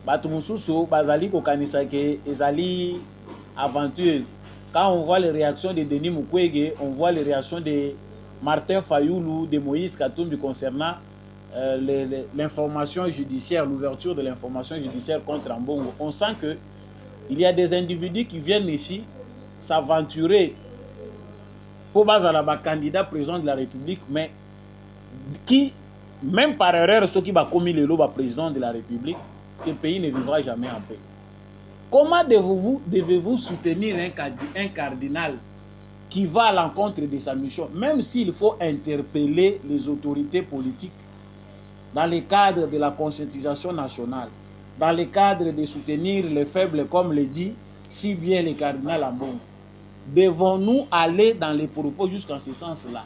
bato mususu bazali kokanisa ke ezali aventure. Quand on voit les réactions de Denis Mukwege, on voit les réactions de Martin Fayoulou, de Moïse Katumbi concernant l'information judiciaire, l'ouverture de l'information judiciaire contre Ambongo. On sent que il y a des individus qui viennent ici s'aventurer pour bazala ba candidat président de la République, mais qui, même par erreur, ceux qui ont commis le lot président de la République, ce pays ne vivra jamais en paix. Comment devez-vous soutenir un cardinal qui va à l'encontre de sa mission, même s'il faut interpeller les autorités politiques dans le cadre de la conscientisation nationale, dans le cadre de soutenir les faibles, comme le dit si bien le cardinal Ambongo? Devons-nous aller dans les propos jusqu'en ce sens-là?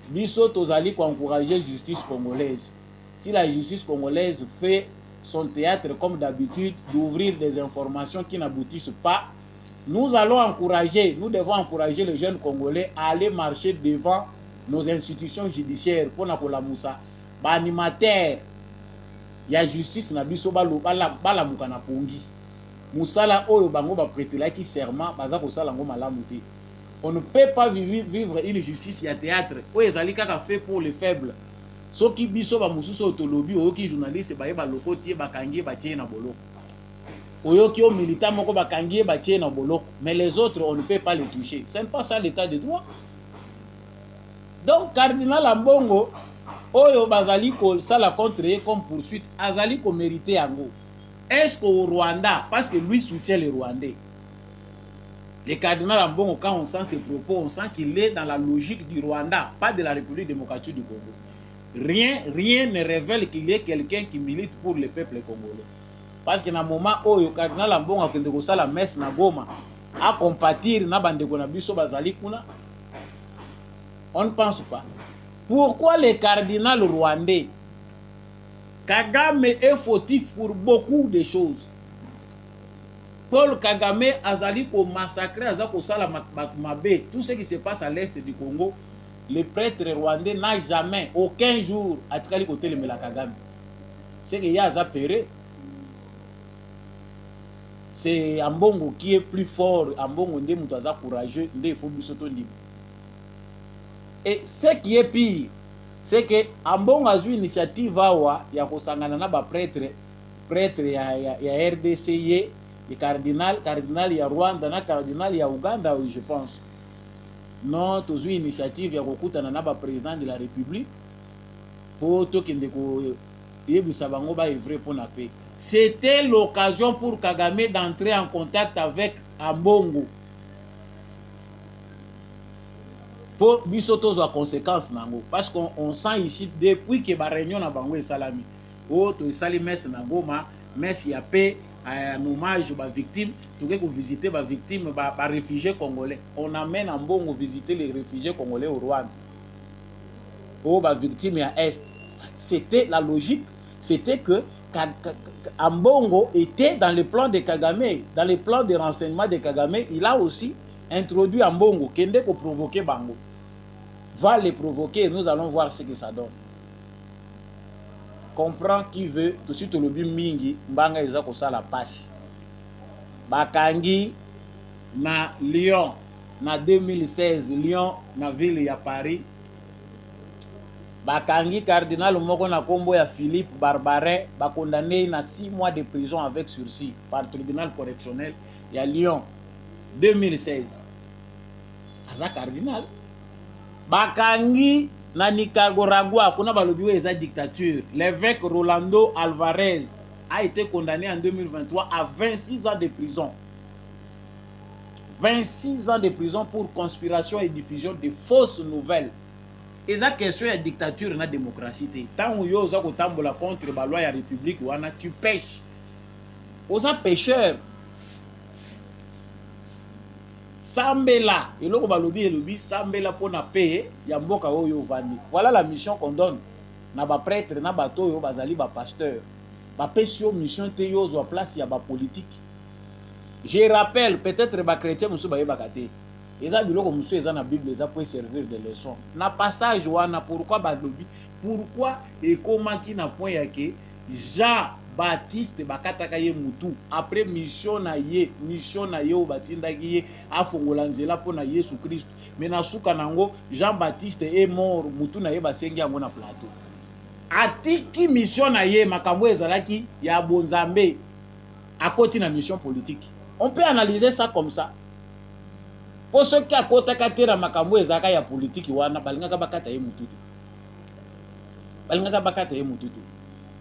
Biso tozali encourager la justice congolaise. Si la justice congolaise fait son théâtre comme d'habitude, d'ouvrir des informations qui n'aboutissent pas, nous devons encourager les jeunes Congolais à aller marcher devant nos institutions judiciaires pour na kolamusa ba animateur ya justice na biso balamuka na pongi. Musala oyo bango ba prêtelaki serment baza kosala ngo malamu te. On ne peut pas vivre une justice ya théâtre oyo ezali kaka fait pour les faibles. Soki biso ba mususu otolobi oyoki journaliste baye ba lokoti bakangi batie na boloko. Oyoki o militant moko bakangi batie na boloko, mais les autres on ne peut pas les toucher. Ce n'est pas ça l'état de droit. Donc cardinal Ambongo oyo bazali ko sala contre comme poursuite azali ko mériter yango. Est-ce qu'au Rwanda, parce que lui soutient les Rwandais, le cardinal Ambongo, quand on sent ses propos, on sent qu'il est dans la logique du Rwanda, pas de la République démocratique du Congo. Rien ne révèle qu'il est quelqu'un qui milite pour le peuple congolais. Parce que dans le moment où le cardinal Ambongo a fait la messe na Goma, à compatir na bandeko na biso bazali kuna, on ne pense pas. Pourquoi le cardinal rwandais? Kagame est fautif pour beaucoup de choses. Paul Kagame azali ko massacrer, azali ko sala mabe. Tout ce qui se passe à l'est du Congo, le prêtre rwandais n'a jamais, aucun jour, atikali ko telemela Kagame. C'est que ya zapéré. C'est Ambongo qui est plus fort. Ambongo nde mutu aza courageux, nde il faut bisoto ndimo. Et ce qui est pire, c'est que Ambongo a eu initiative awa ya kosangana na ba prêtre ya RDC ye cardinal ya Rwanda na cardinal ya Uganda, je pense. Non, tozu initiative ya kokutana na ba président de la République pour tokende ko yebisa bango ba œuvrer pour la paix. C'était l'occasion pour Kagame d'entrer en contact avec Ambongo. Pour bisoto a conséquence nango, parce qu'on sent ici depuis que ba réunion na bango esalami o to esali messe na Goma, messe ya paix, un hommage aux victimes, tout que visiter les victimes, les réfugiés congolais. On amène Ambongo visiter les réfugiés congolais au Rwanda. Oh, les victimes à Est. C'était la logique, c'était que Ambongo était dans le plan de Kagame, dans le plan de renseignement de Kagame, il a aussi introduit Ambongo, qui a provoqué Bango. Va les provoquer, nous allons voir ce que ça donne. Comprend qui veut, tout de suite le mingi, mbanga ezako sala passe. Bakangi na Lyon, na 2016, Lyon, na ville ya Paris. Bakangi cardinal moko na kombo ya Philippe Barbarin, ba condamné na 6 mois de prison avec sursis par tribunal correctionnel ya Lyon 2016. Aza cardinal. Bakangi na Nicaragua, kuna balobi eza dictature. L'évêque Rolando Alvarez a été condamné en 2023 à 26 ans de prison. 26 ans de prison pour conspiration et diffusion de fausses nouvelles. Et ça question de dictature et de démocratie. Tant que vous avez contre la loi de la République, tu pêches. Vous êtes pêcheur. Sambela, et là, on Sambela pour na payer, yamboka oyo vandi. Voilà la mission qu'on donne. Na ba prêtre, na ba toyo, bazali ba pasteur. Ba pesio mission te yo zo place ya ba politique. Je rappelle, peut-être ba chrétien musu ba yebakate. Eza biloko musu eza na Bible eza pour servir de leçon. Na passage wana pourquoi ba lobi? Pourquoi ekomaki na point ya ke Jean Baptiste bakataka ye mutu après mission na ye o batindaki ye afongola nzela pona Yesu Christ. Mais na suka nango Jean Baptiste est mort mutu na ye basengi yango na plateau. Atiki mission na ye makambo ezalaki ya bonzambe akoti na mission politique. On peut analyser ça comme ça. Pour ceux qui akotaka te na makambo ezaka ya politique wana balingaka bakata ye mutu te. Balingaka bakata ye mutu te.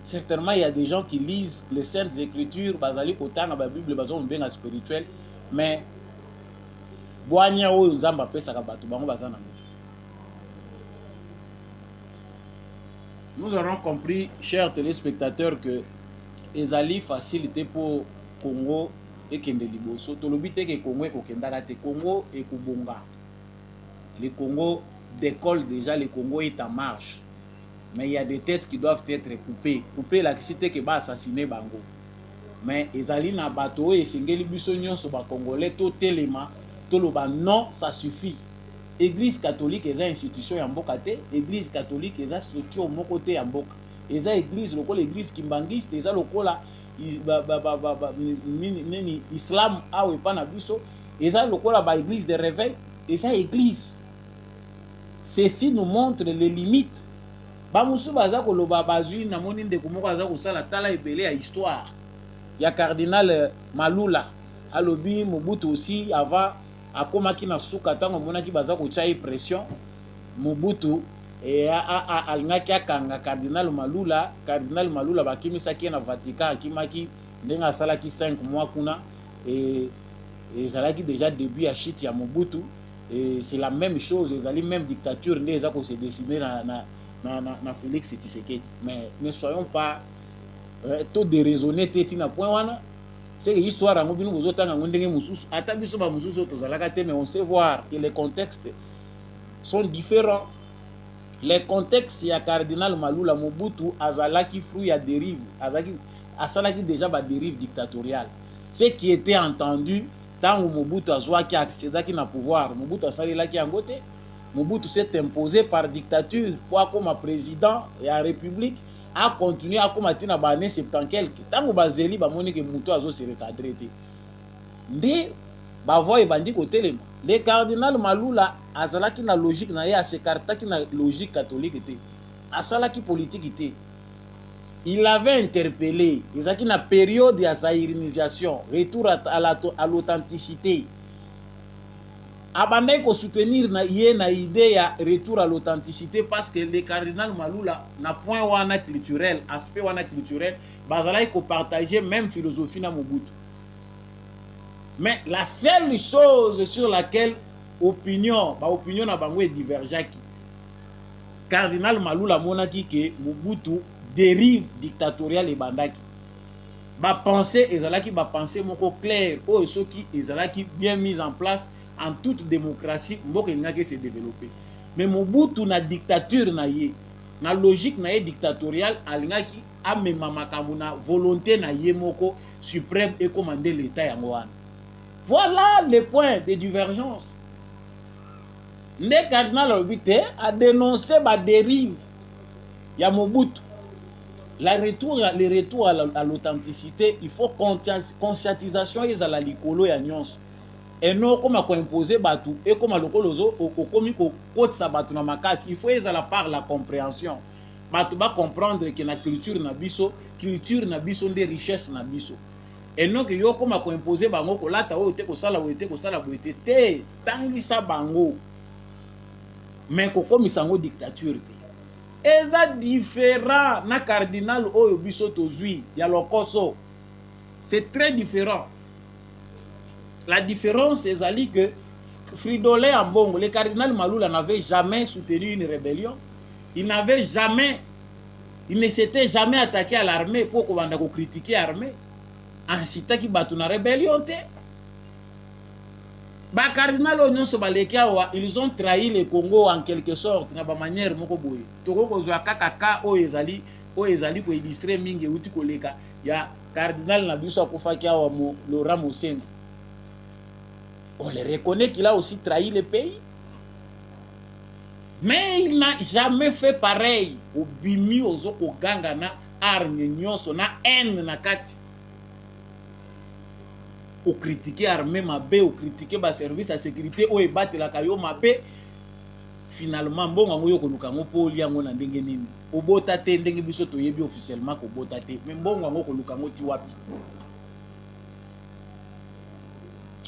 Certainement, il y a des gens qui lisent les Saintes Écritures, bazali kotanga ba Bible bazo mbenga spirituel, mais boanya oyo nzamba pesa ka batu bango bazana mutu. Nous aurons compris, chers téléspectateurs, que ezali facilité pour Congo et kende liboso. Tolobi te ke Congo ekokendaka te, Congo ekobonga. Le Congo décolle déjà, le Congo est en marche. Mais il y a des têtes qui doivent être coupées. Couper la cité qui va assassiner Bango. Mais ezali na bato et singeli biso nyonso ba congolais to telema to loba non, ça suffit. Église catholique eza institution ya mboka te, église catholique eza structure moko te ya mboka. Eza église lokola église kimbangiste, eza lokola nini islam awe pa na biso, eza lokola ba église de réveil, eza église. Ceci nous montre les limites. Bamusu baza koloba bazui na moni ndeko moko aza kosala tala ebele ya histoire ya cardinal Malula alobi Mobutu aussi avant akomaki na suka tango monaki baza kotia pression Mobutu et alingaki akanga cardinal Malula bakimisaki na Vatican akimaki ndenga asalaki 5 mois kuna et ezalaki déjà début ya chute ya Mobutu et c'est la même chose, ezali même dictature nde eza ko se décider na Félix Tshisekedi. Mais ne soyons pas tout déraisonnés teti na point wana. C'est que l'histoire a mobile nous autant en ndenge mususu ata biso ba mususu tozalaka te, mais on sait voir que les contextes sont différents. Les contextes ya cardinal Malula Mobutu azalaki fruit ya dérive, azalaki déjà ba dérive dictatoriale. Ce qui était entendu tant Mobutu azwaki accédaki na pouvoir, Mobutu asalelaki yango te. Mobutu s'est imposé par dictature pour comme président et la République a continué à comme tina ba année 70 quelque. Tant que bazeli ba moni que mutu azo se recadrer te. Ndi ba voye bandi ko telema. Le cardinal Malula azalaki na logique na ye asekartaki na logique catholique te. Asalaki politique te. Il avait interpellé, ezaki na période ya zaïrinisation, retour à l'authenticité. Abandai ko soutenir na idée ya retour à l'authenticité parce que le cardinal Malula na point wana culturel, aspect wana culturel, bazalai ko partager même philosophie na Mobutu. Mais la seule chose sur laquelle opinion na bango est divergeaki. Cardinal Malula monaki que Mobutu dérive dictatoriale et bandaki. Ba pensée ezalaki ba pensée moko clair o soki ezalaki bien mise en place en toute démocratie, mboka ngaki se développer. Mais Mobutu na dictature na ye, na logique na ye dictatoriale alingaki amema makambo na volonté na ye moko suprême et commander l'état yango wana. Voilà les points de divergence. Le cardinal Obite a dénoncé ma dérive ya Mobutu. Le retour à l'authenticité, il faut conscientisation et à la likolo ya nyonso. Et non comme à imposer batu et comme à lokolozo au komi ko kotsa batu na makasi, il faut y la part la compréhension. Batu ba comprendre que la culture na biso des richesses na biso. Et non que yo comme à imposer bango ko lata o te ko sala boete te tangisa bango. Mais ko komi sango dictature te. eza différent na cardinal oyo biso tozwi ya lokoso. C'est très différent. La différence ezali que Fridolin Ambongo, le cardinal Maloula n'avait jamais soutenu une rébellion. Il ne s'était jamais attaqué à l'armée pour qu'on va critiquer l'armée. Ensuite, qui bat une rébellion. Ba cardinal Onyoso Balekiawa, ils ont trahi le Congo en quelque sorte, na ba manière moko boye. Toko kozwa kaka o ezali ko illustrer mingi uti koleka ya cardinal na biso akufaki awa mo Laurent Mosengo. On le reconnaît qu'il a aussi trahi le pays. Mais il n'a jamais fait pareil. Au bimi ozoko ganga na arme nyonso na haine na kati. Au critiquer armée mabe, au critiquer ba service à sécurité, au battre la kayo mabe. Finalement mbongo ngoyo koluka ngo poli yango na ndenge nini. Obota te ndenge biso toyebi officiellement ko bota te. Mais mbongo ngo koluka ngo ti wapi.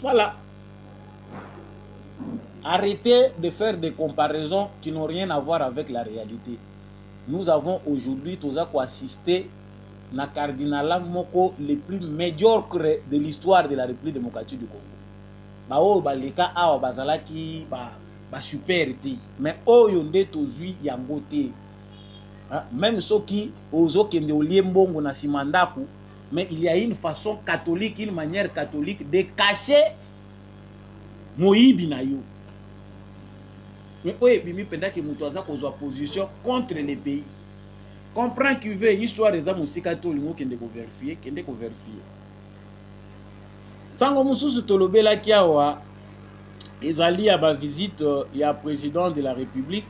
Voilà. Arrêtez de faire des comparaisons qui n'ont rien à voir avec la réalité. Nous avons aujourd'hui tous assisté na cardinal moko les plus médiocres de l'histoire de la République démocratique du Congo. Ba o ba leka awa bazalaki ba super te, mais oyo nde tozwi yango te. Même soki ozo kende olie mbongo na simandaku, mais il y a une façon catholique, une manière catholique de cacher moyibi na yo. Mais oye bimi penda ki mutu aza kozwa position contre les pays. Comprend qu'il veut histoire des amusika to lingo kende ko vérifier. Sango mususu tolobela kiawa ezali ya ba visite ya président de la République.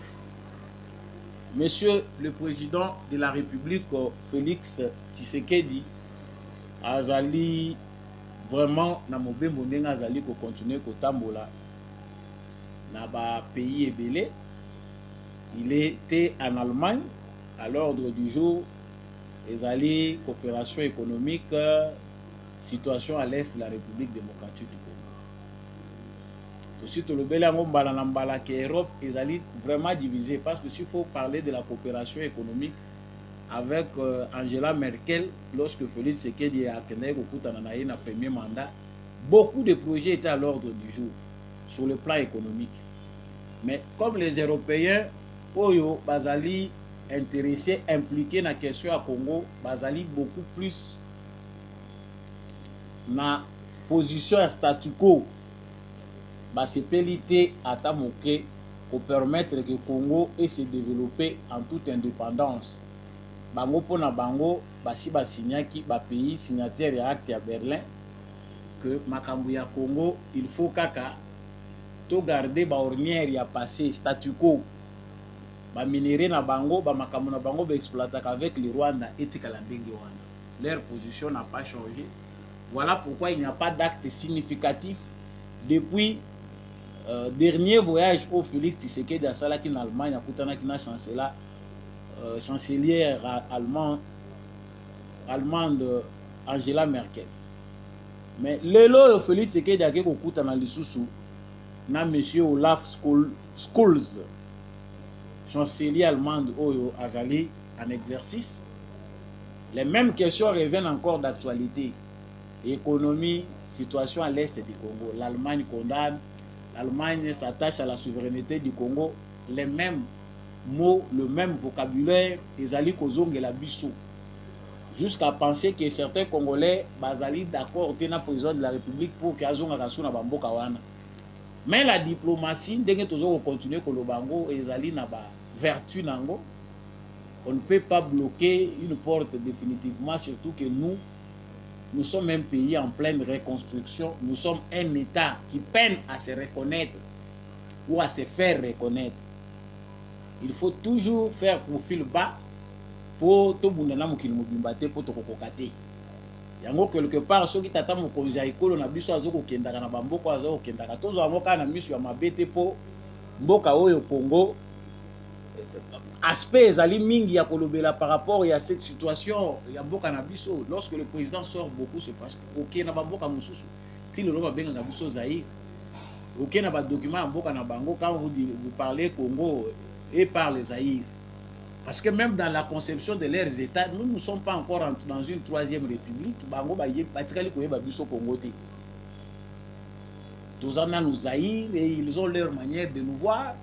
Monsieur le président de la République Félix Tshisekedi azali vraiment na mobembo ndenga azali ko continuer ko tambola na ba pays ebele. Il était en Allemagne. À l'ordre du jour, ezali coopération économique, situation à l'est de la République démocratique du Congo. Aussi, tout le bel mbala que l'Europe ezali vraiment divisée parce que s'il faut parler de la coopération économique avec Angela Merkel, lorsque Félix Tshisekedi a na premier mandat, beaucoup de projets étaient à l'ordre du jour sur le plan économique. Mais comme les Européens, Oyo, Bazali, intéressés, impliqués dans la question à Congo, Bazali beaucoup plus na position à statu quo, basepelité à tamoke pour permettre que le Congo ait se développer en toute indépendance. Bango pona bango, basi basignaki ba pays signataire ya acte à Berlin que makambu ya Congo, il faut kaka to garder ba ornière ya passé statu quo. Ba minéré na bango, ba makambu na bango ba exploiter avec le Rwanda et tikala ndenge wana. Leur position n'a pas changé. Voilà pourquoi il n'y a pas d'acte significatif depuis dernier voyage au Félix Tshisekedi asalaki en Allemagne akutanaki na chancelière allemande Angela Merkel. Mais lelo Félix Tshisekedi akeko kutana lisusu na monsieur Olaf Scholz, chancelier allemande oyo azali en exercice. Les mêmes questions reviennent encore d'actualité. Économie, situation à l'est du Congo. L'Allemagne condamne, l'Allemagne s'attache à la souveraineté du Congo. Les mêmes mots, le même vocabulaire, ezali kozonge la biso. Jusqu'à penser que certains Congolais bazali d'accord na président de la République pour qu'azonga kasuna bamboka wana. Mais la diplomatie, ndenge tozo continuer kolobango ezali na ba vertu nango. On ne peut pas bloquer une porte définitivement, surtout que nous sommes un pays en pleine reconstruction. Nous sommes un État qui peine à se reconnaître ou à se faire reconnaître. Il faut toujours faire profil bas pour tout le monde qui nous bimbate pour tout kokokate. Yango quelque part ceux qui t'attendent au konja ekolo na biso azoko kendaka na bamboko azoko kendaka tozo amoka na misu ya mabete po mboka oyo Congo. Aspect ezali mingi ya kolobela par rapport à cette situation ya mboka na biso. Lorsque le président sort beaucoup, c'est parce que ok na mboka mususu ti le loba benga biso Zaïre, ok na ba document mboka na bango quand vous parlez Congo et par les Zaïre. Parce que même dans la conception de leurs États, nous ne sommes pas encore dans une troisième république. Bango batikali koyeba biso Congo te. Tous en nous haïr et ils ont leur manière de nous voir.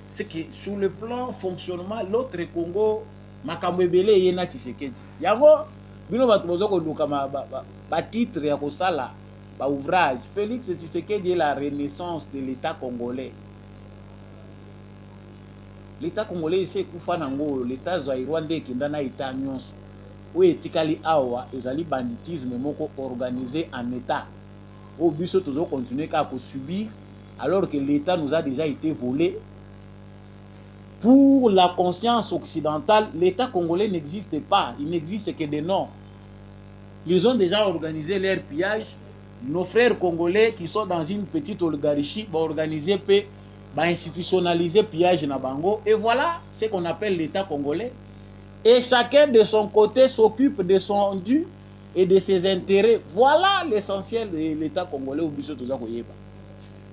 C'est que sur le plan fonctionnement, l'autre Congo, makambo ebele yena Tshisekedi. Yango bino bato bozo ko luka ba titre ya kosala ba ouvrage. Félix Tshisekedi est la renaissance de l'État congolais. L'État congolais ese kufa nango, l'État zaïrois nde kenda na État nyonso. Oyo etikali awa ezali banditisme moko organisé en État. Au biso tozo continuer à subir alors que l'État nous a déjà été volé. Pour la conscience occidentale, l'État congolais n'existe pas, il n'existe que des noms. Ils ont déjà organisé leur pillage. Nos frères congolais qui sont dans une petite oligarchie vont organiser paix, institutionnaliser pillage na bango, et voilà ce qu'on appelle l'État congolais. Et chacun de son côté s'occupe de son dû et de ses intérêts. Voilà l'essentiel de l'État congolais au biso toza koyeba.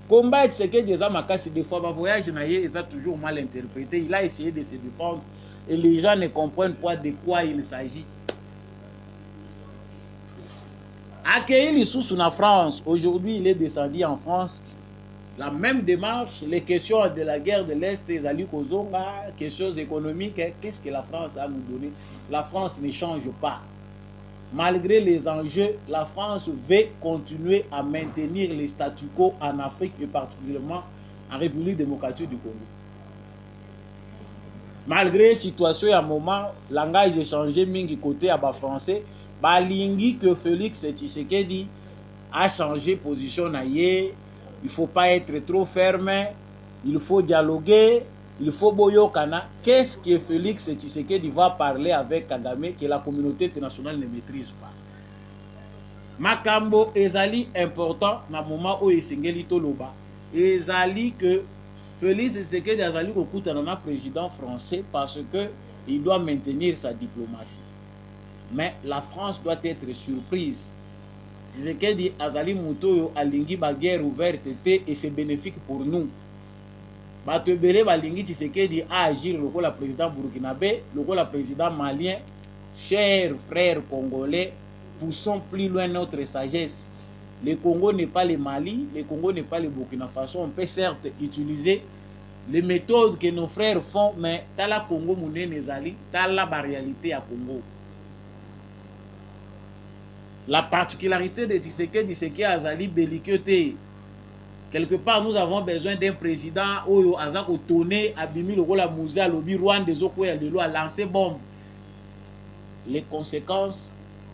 Combat ce que des amakasi des fois ba voyage na ye est toujours mal interprété. Il a essayé de se défendre et les gens ne comprennent pas de quoi il s'agit. Accueillir les sous la France, aujourd'hui il est descendu en France. La même démarche, les questions de la guerre de l'Est, les alliés Kozonga, questions économiques, qu'est-ce que la France a nous donné? La France ne change pas. Malgré les enjeux, la France veut continuer à maintenir le statu quo en Afrique et particulièrement en République démocratique du Congo. Malgré la situation et à un moment, le langage a changé, mingi côté à bas français, balingi que Félix Tshisekedi a changé position naïe. Il ne faut pas être trop ferme, il faut dialoguer, il faut boyokana. Qu'est-ce que Félix Tshisekedi va parler avec Kagame que la communauté internationale ne maîtrise pas? Makambo ezali important na moment où esengeli toloba. Ezali que Félix Tshisekedi azali kokutana na président français parce que il doit maintenir sa diplomatie. Mais la France doit être surprise. Tshisekedi azali mutoyo alingi ba guerre ouverte et c'est bénéfique pour nous. Bato ebele balingi Tshisekedi a agir lokola président burkinabé, lokola président malien. Chers frères congolais, poussons plus loin notre sagesse. Le Congo n'est pas le Mali, le Congo n'est pas le Burkina Faso. On peut certes utiliser les méthodes que nos frères font, mais tala Congo munene ezali, tala ba réalité à Congo. La particularité de Tshisekedi, c'est qu'il azali belliqueux. Quelque part, nous avons besoin d'un président où Azako tourné, abimi le rôle Mouza, lobi Rwanda, des autres a lancé bombe. Les conséquences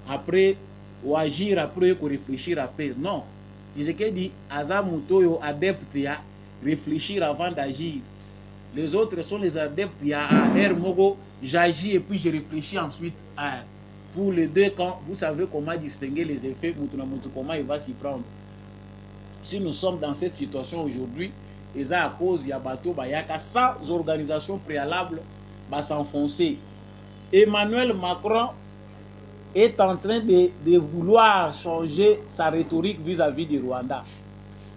après, ou agir après, ou réfléchir après. Non. Tshisekedi, Azamuto, adepte à réfléchir avant d'agir. Les autres sont les adeptes à Mogo, j'agis et puis je réfléchis ensuite à. Pour les deux camps, vous savez comment distinguer les effets, comment il va s'y prendre. Si nous sommes dans cette situation aujourd'hui, et ça à cause il y a bateau bayaka sans organisation préalable, va s'enfoncer. Emmanuel Macron est en train de vouloir changer sa rhétorique vis-à-vis du Rwanda.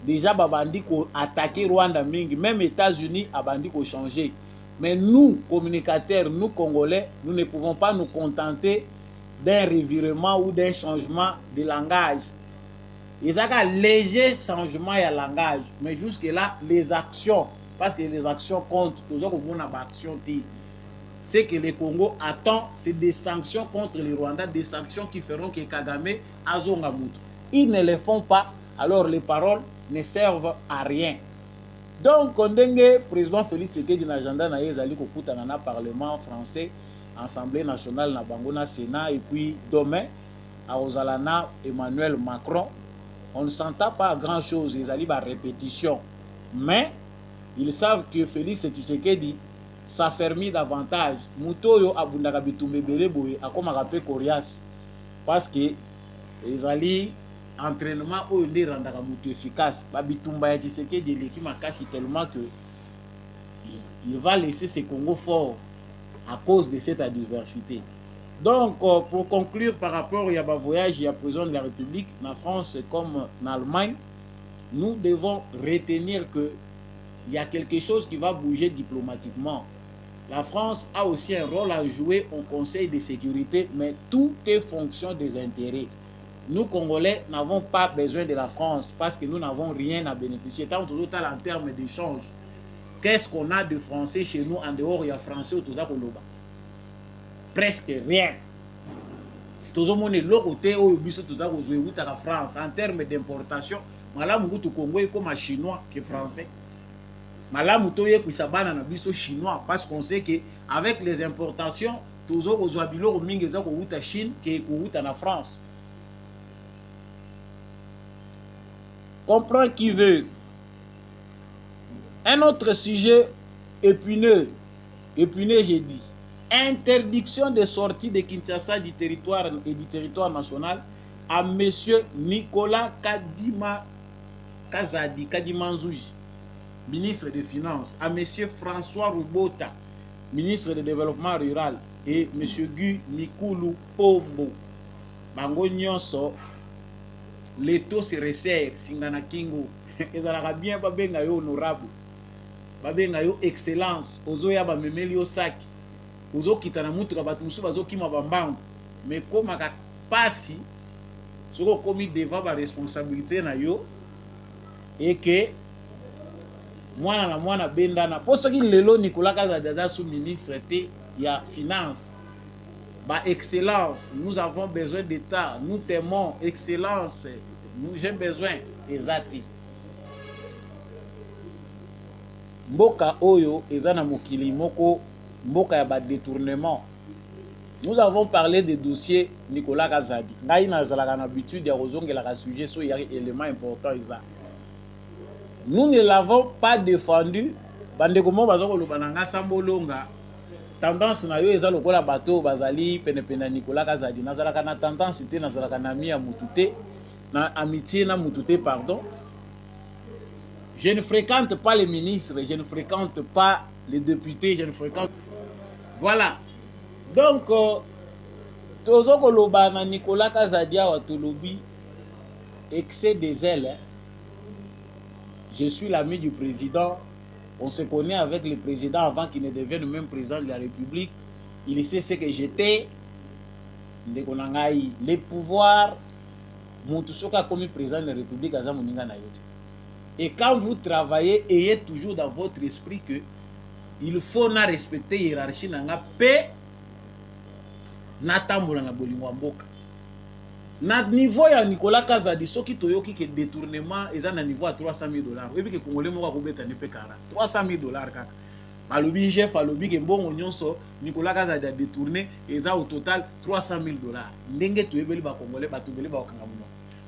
Déjà babandi ko attaquer Rwanda mingi, même États-Unis a bandi ko changer. Mais nous communicateurs, nous Congolais, nous ne pouvons pas nous contenter d'un revirement ou d'un changement de langage. Il y a un léger changement de langage, mais jusque-là, les actions, parce que les actions comptent, ce que le Congo attend, c'est des sanctions contre le Rwanda, des sanctions qui feront que Kagame azonga mutu. Ils ne les font pas, alors les paroles ne servent à rien. Donc, le président Félix Tshisekedi na agenda na ezali kokuta na parlement français, Assemblée nationale na Bangona Sénat et puis demain à Ozalana Emmanuel Macron. On ne s'entend pas à grand chose, ils allaient par répétition. Mais ils savent que Félix Tshisekedi s'affermit davantage. Mutoyo abundaka bitumbe beleboye akoma rappé Corias parce que ils allaient entraînement au nde randaka mutu efficace. Ba bitumba ya Tshisekedi l'équipe makasi tellement que il va laisser ses Congo forts à cause de cette adversité. Donc, pour conclure par rapport au voyage et à la prison de la République, en France comme en Allemagne, nous devons retenir qu'il y a quelque chose qui va bouger diplomatiquement. La France a aussi un rôle à jouer au Conseil de sécurité, mais tout est fonction des intérêts. Nous, Congolais, n'avons pas besoin de la France parce que nous n'avons rien à bénéficier. Tant total en termes d'échange, qu'est-ce qu'on a de français chez nous en dehors, il y a français ou tout ça, presque rien. Tout le monde est là côté où il y a la France en termes d'importation. Malamu kutu Congo est comme chinois que français. Malamu toye kuisabana na biso chinois parce qu'on sait que avec les importations, toujours aux habilo mingi za ko uta Chine que ko uta na France. Comprends qui veut. Un autre sujet épineux, j'ai dit. Interdiction de sortie de Kinshasa du territoire et du territoire national à monsieur Nicolas Kadimanzouji, ministre des Finances, à monsieur François Rubota, ministre du Développement Rural, et monsieur Guy Mikulu Pombo. Bango nyonso, l'étau se resserre, singana kingo. Ezalaka bien babenga yo honorable. Babenga yo excellence, ozoya ba memeli yo saki. Ozo kitana mutu ka batu musu bazo kima bambango. Mais koma ka pasi, soko komi devant ba responsabilité na yo, et que mwana na mwana bendana. Pour ce qui lelo Nicolas Kazadi sous ministre te ya finance. Bah excellence, nous avons besoin d'état, nous t'aimons, excellence, nous j'ai besoin ezati. Mboka oyo ezana mokili moko mboka ya ba détournement. Nous avons parlé des dossiers Nicolas Kazadi. Ngai nazalaka na habitude ya kozongela ka sujet so ya élément important eza. Nous ne l'avons pas défendu. Bandeko mo bazoko lobananga sambolonga. Tendance na yo eza lokola bato bazali penepena Nicolas Kazadi. Nazalaka na tendance te nazalaka na mi ya mutute na amitié na mutute pardon. Je ne fréquente pas les ministres, je ne fréquente pas les députés, je ne fréquente. Voilà. Donc tozoko lobana Nicolas Kazadi wa tolobi excès des ailes. Je suis l'ami du président. On se connaît avec le président avant qu'il ne devienne même président de la République. Il sait ce que j'étais. Les pouvoirs, Moutousoka comme président de la République, et quand vous travaillez, ayez toujours dans votre esprit que il faut respecter la hiérarchie nanga pe natambola na bolingo mboka. Na niveau ya Nicolas Kazadi soki toyoki ke détournement eza na niveau à $300,000. Et puis que Congolais moko kobeta ne pe kara $300,000 kaka. Balobi chef alobi ke mbongo nyonso Nicolas Kazadi a détourné eza au total $300,000. Ndenge toyebeli ba Congolais batubeli ba okanga muno.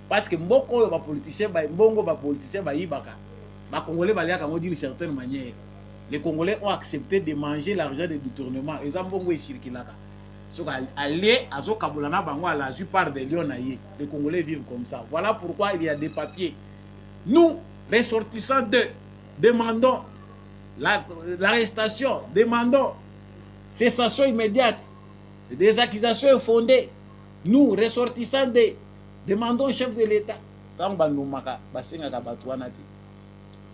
Parce que mboko oyo ba politicien ba mbongo ba politicien ba yibaka. Ba Congolais baliaka ngo d'une certaine manière. Les Congolais ont accepté de manger l'argent de détournement eza mbongo esirikilaka. Les Congolais vivent comme ça. Voilà pourquoi il y a des papiers. Nous, ressortissants d'eux, demandons l'arrestation, demandons cessation immédiate des accusations infondées. Nous, ressortissants d'eux, demandons au chef de l'État.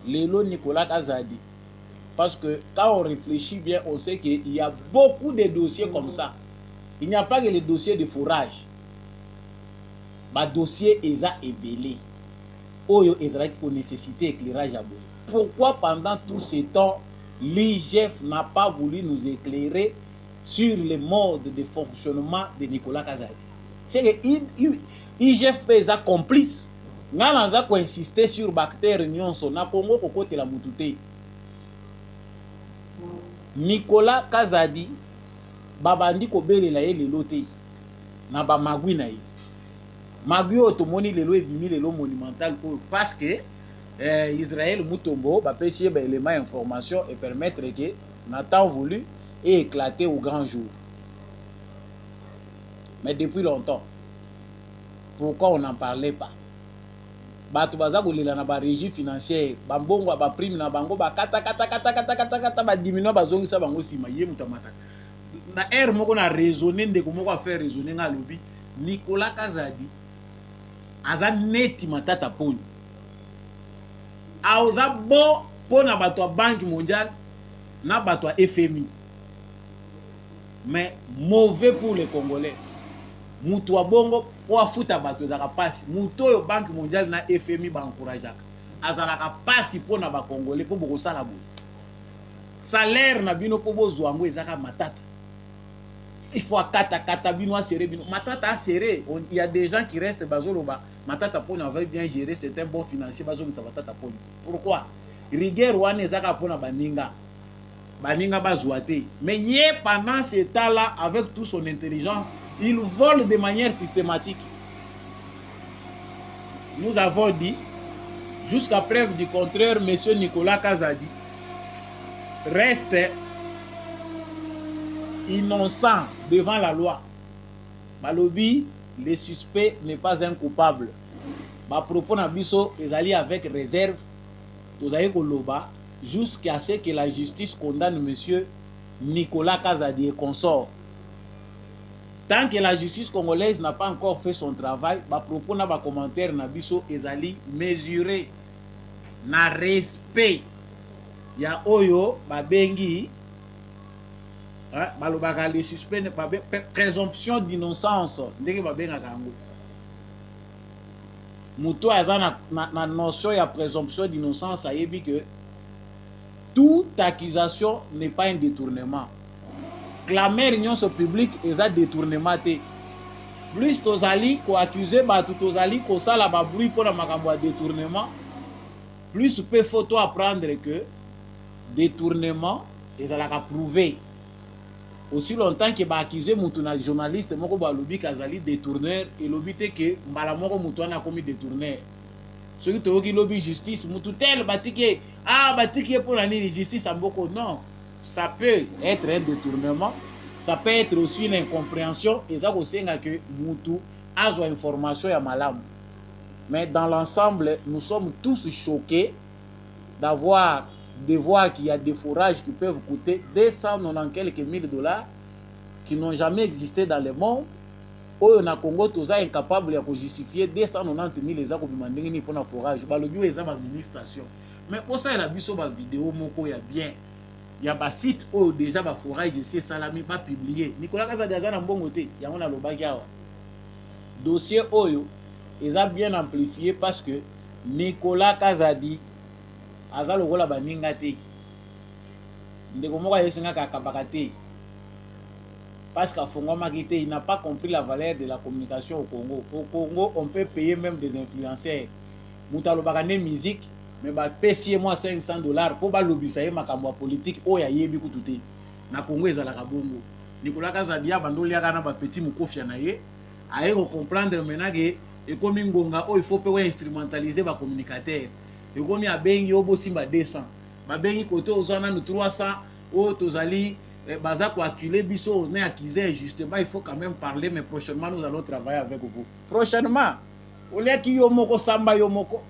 Lelo Nicolas Kazadi. Parce que quand on réfléchit bien, on sait qu'il y a beaucoup de dossiers comme ça. Il n'y a pas que les dossiers de fourrage. Ma dossier est ébélé. Oyo Israël pour nécessiter éclairage à bout. Pourquoi pendant tout ce temps, l'IGF n'a pas voulu nous éclairer sur le mode de fonctionnement de Nicolas Kazadi? C'est que l'IGF est complice. Nous avons insisté sur bactère nyonso na Congo kokote la mutute. Nicolas Kazadi babandi kobelela ye lelo te na ba magui na ye magui otomoni lelo ebimi lelo monumental parce que Israël Mutombo ba pesi ba élément information et permettre que na temps voulu et éclater au grand jour. Mais depuis longtemps, pourquoi on n'en parlait pas? Bato baza kolela na ba régie financière ba mbongo ba prime na bango ba kata ba diminuer bazongisa bango sima ye mutamata na air moko na raisonner ndeko moko a faire raisonner nga lobi Nicolas Kazadi aza neti matata poni aoza bo pona bato ya Banque mondiale na bato ya FMI mais mauvais pour les Congolais. Mutu wa bongo po afuta bato ezaka pasi. Mutu oyo Banque mondiale na FMI ba encourageaka. Azalaka pasi po na ba Congolais po boko sala boye. Salaire na bino po bozwa ngo ezaka matata. Il faut kata bino a serrer bino. Matata a serré. Il y a des gens qui restent bazoloba. Matata pona avait bien géré, c'est un bon financier bazolo sa matata pona. Pourquoi? Rigueur wana ezaka pona baninga. Baninga bazwa te. Mais hier pendant ce temps-là avec toute son intelligence, il vole de manière systématique. Nous avons dit jusqu'à preuve du contraire, monsieur Nicolas Kazadi reste innocent devant la loi. Balobi, le suspect n'est pas un coupable. Ma propos na biso ezali avec réserve. Tozali koloba jusqu'à ce que la justice condamne monsieur Nicolas Kazadi et consort. Tant que la justice congolaise n'a pas encore fait son travail, ma propos na ba commentaire na biso ezali mesuré na respect ya oyo babengi balobaka les suspects ne pas présomption d'innocence ndenge babengaka yango. Muto aza na notion ya présomption d'innocence ayebi que toute accusation n'est pas un détournement. Clamer nyonso public eza détournement te. Plus tozali ko accuser bato tozali ko sala ba bruit pour na makambo ya détournement, plus peut faut apprendre que détournement ezalaka prouvé. Aussi longtemps que ba accuser mutu na journaliste moko ba lobi kazali détourneur et lobi te que mbala moko mutu ana komi détourneur. Ce qui te lobi justice mutu tel batiki batiki pour la justice amboko non. Ça peut être un détournement, ça peut être aussi une incompréhension et ça aussi que mutu a une information ya malamu. Mais dans l'ensemble, nous sommes tous choqués de voir qu'il y a des fourrages qui peuvent coûter 290 quelques mille dollars qui n'ont jamais existé dans le monde. Au Congo, tous incapable de justifier 290 000 les accompagnements pour un forage. Le bio est une administration. Mais pour ça, il y a une vidéo qui est bien. Il y a un site où déjà le forage ici, Salami, pas publié. Nicolas Kazadi a un bon côté. Il y a un dossier Oyo. Ils ont bien amplifié parce que Nicolas Kazadi aza lokola baninga te. Ndeko moko yesinga kakabaka te. Parce qu'à Fongomaki, il n'a pas compris la valeur de la communication au Congo. Au Congo, on peut payer même des influenceurs. Moutalo bakane musique, mais bah payez moi $500 pour ba lobisa ye makambo politique oya yebi kututé. Na Congo ezalaka bongo. Nicolas Kazadi abandoli kana ba petit mukofia na ye. Aye ko comprendre maintenant que et comme ngonga il faut pas instrumentaliser ba communicateur. Et comme ya bengi obo simba 200. Ba bengi côté ozana nous 300 o tozali baza ko acculer biso on est accusé injustement, il faut quand même parler mais prochainement nous allons travailler avec vous. Prochainement. Olia ki yo moko samba yo moko.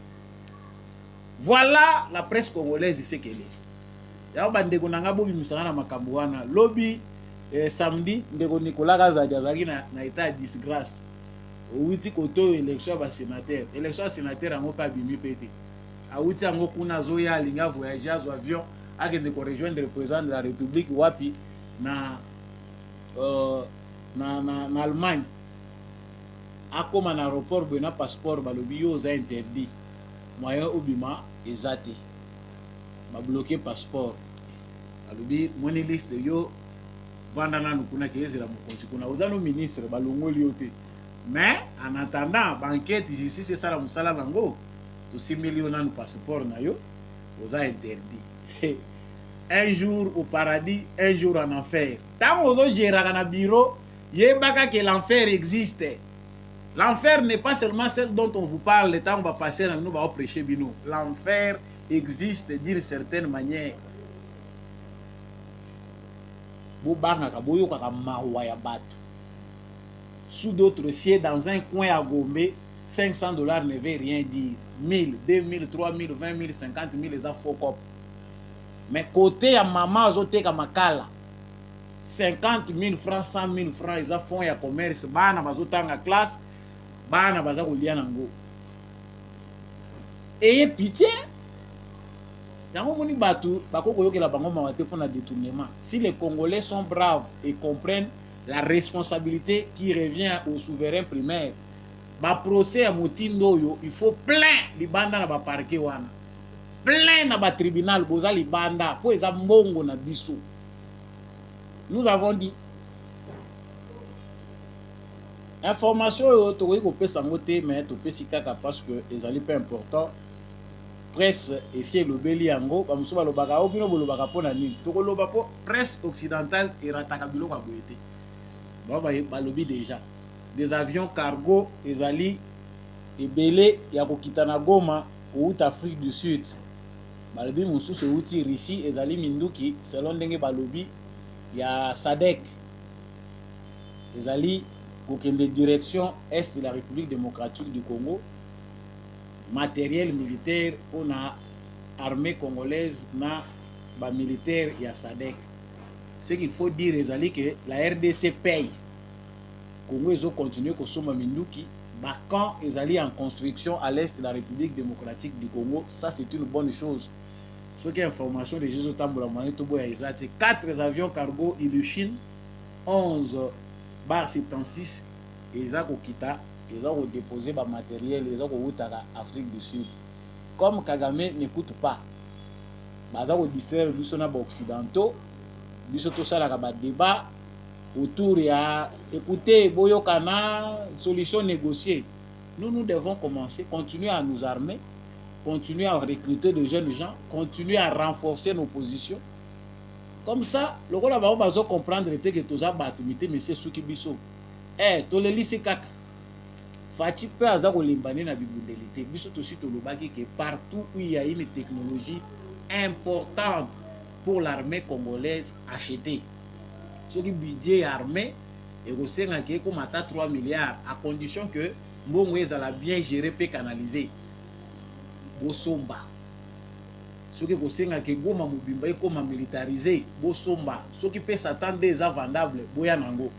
Voilà la presse congolaise c'est qu'elle est. Ya ba ndeko nanga bobi misana na makambo wana lobby samedi ndeko Nicolas Kazadi azaki na état de disgrâce. Outi koto élection ba sénateur. Élection sénateur ango pa bimi pété. Outi ango kuna zoya alinga voyager au avion akende ko rejoindre le président de la République wapi na Allemagne. Akoma na aéroport bena passeport balobi yo za interdit. Moyen obima ezate. Ba bloquer passeport. Balobi moni liste yo vandana nukuna kezela mokonzi kuna ozano ministre balongoli yo te. Mais en attendant, banquette justice c'est ça la musala nango. To 6 millions na passeport na yo, oza interdit. Un jour au paradis, un jour en enfer. Tant ozo gérera na bureau, yebaka que l'enfer existe. L'enfer n'est pas seulement celle dont on vous parle, le temps on va passer dans nous va prêcher bino. L'enfer existe d'une certaine manière. Bo banga ka boyo ka mawa ya bato. Sous d'autres cieux, dans un coin à Gombe, $500 ne veut rien dire. 1000, 2000, 3000, 20 000, 50 000, les faux cop. Mais côté à maman, azote kamakala. 50 000 francs, 100 000 francs, ils font un commerce. Bana bazotanga classe, bana baza kolia nango. Ayez pitié. yango moni batu bakoko yokela bango mawate pour na détournement. Si les Congolais sont braves et comprennent la responsabilité qui revient au souverain primaire, ba procès à motindo yo, il faut plein libanda na ba parquet wana, plein na ba tribunal boza libanda po eza mbongo na biso. Nous avons dit information yo tokoki kopesa yango te, mais topesi kaka parce que ezali peu important. Presse esi elobeli yango bamosusu balobaka o bino bolobaka mpona nini, tokoloba mpo presse occidentale erataka biloko ya boye te. Balobi déjà des avions cargo ezali ebele ya kokita na Goma kouta Afrique du Sud, balobi mosusu euti Russie ezali minduki selon ndenge balobi ya SADC ezali kokende direction est de la République démocratique du Congo, matériel militaire pour la armée congolaise na ba militaire ya SADC. Ce qu'il faut dire ezali que la RDC paye Congo ezo continuer kosomba minduki ba camp ezali en construction à l'est de la République démocratique du Congo. Ça c'est une bonne chose. Ce qui est information de Jésus Tamboula Mane Tobo ya ezate 4 avions cargo Ilyushin 11 bar 76 eza kokita eza ko déposer ba matériel eza ko utaka Afrique du Sud. Comme Kagame n'écoute pas, baza ko distraire biso na ba occidentaux, biso to sala ka ba débat autour ya écoutez boyokana solution négociée. Nous devons commencer, continuer à nous armer, continuer à recruter de jeunes gens, continuer à renforcer nos positions. Comme ça, le rôle là-bas, on va comprendre que tous les batumité, monsieur Souki Bisso. To le lycée kaka. Fati peu aza ko limbane na bibundelité. Biso to sito lobaki que partout où il y a une technologie importante pour l'armée congolaise acheter. Ce qui budget armée et resenga ke comme ata 3 milliards à condition que mbongo ezala bien géré pe canalisé. Bosomba. Ce qui resenga ke Goma mobimba comme militarisé, bosomba. Ce qui peut s'attendre des vendable boya nango.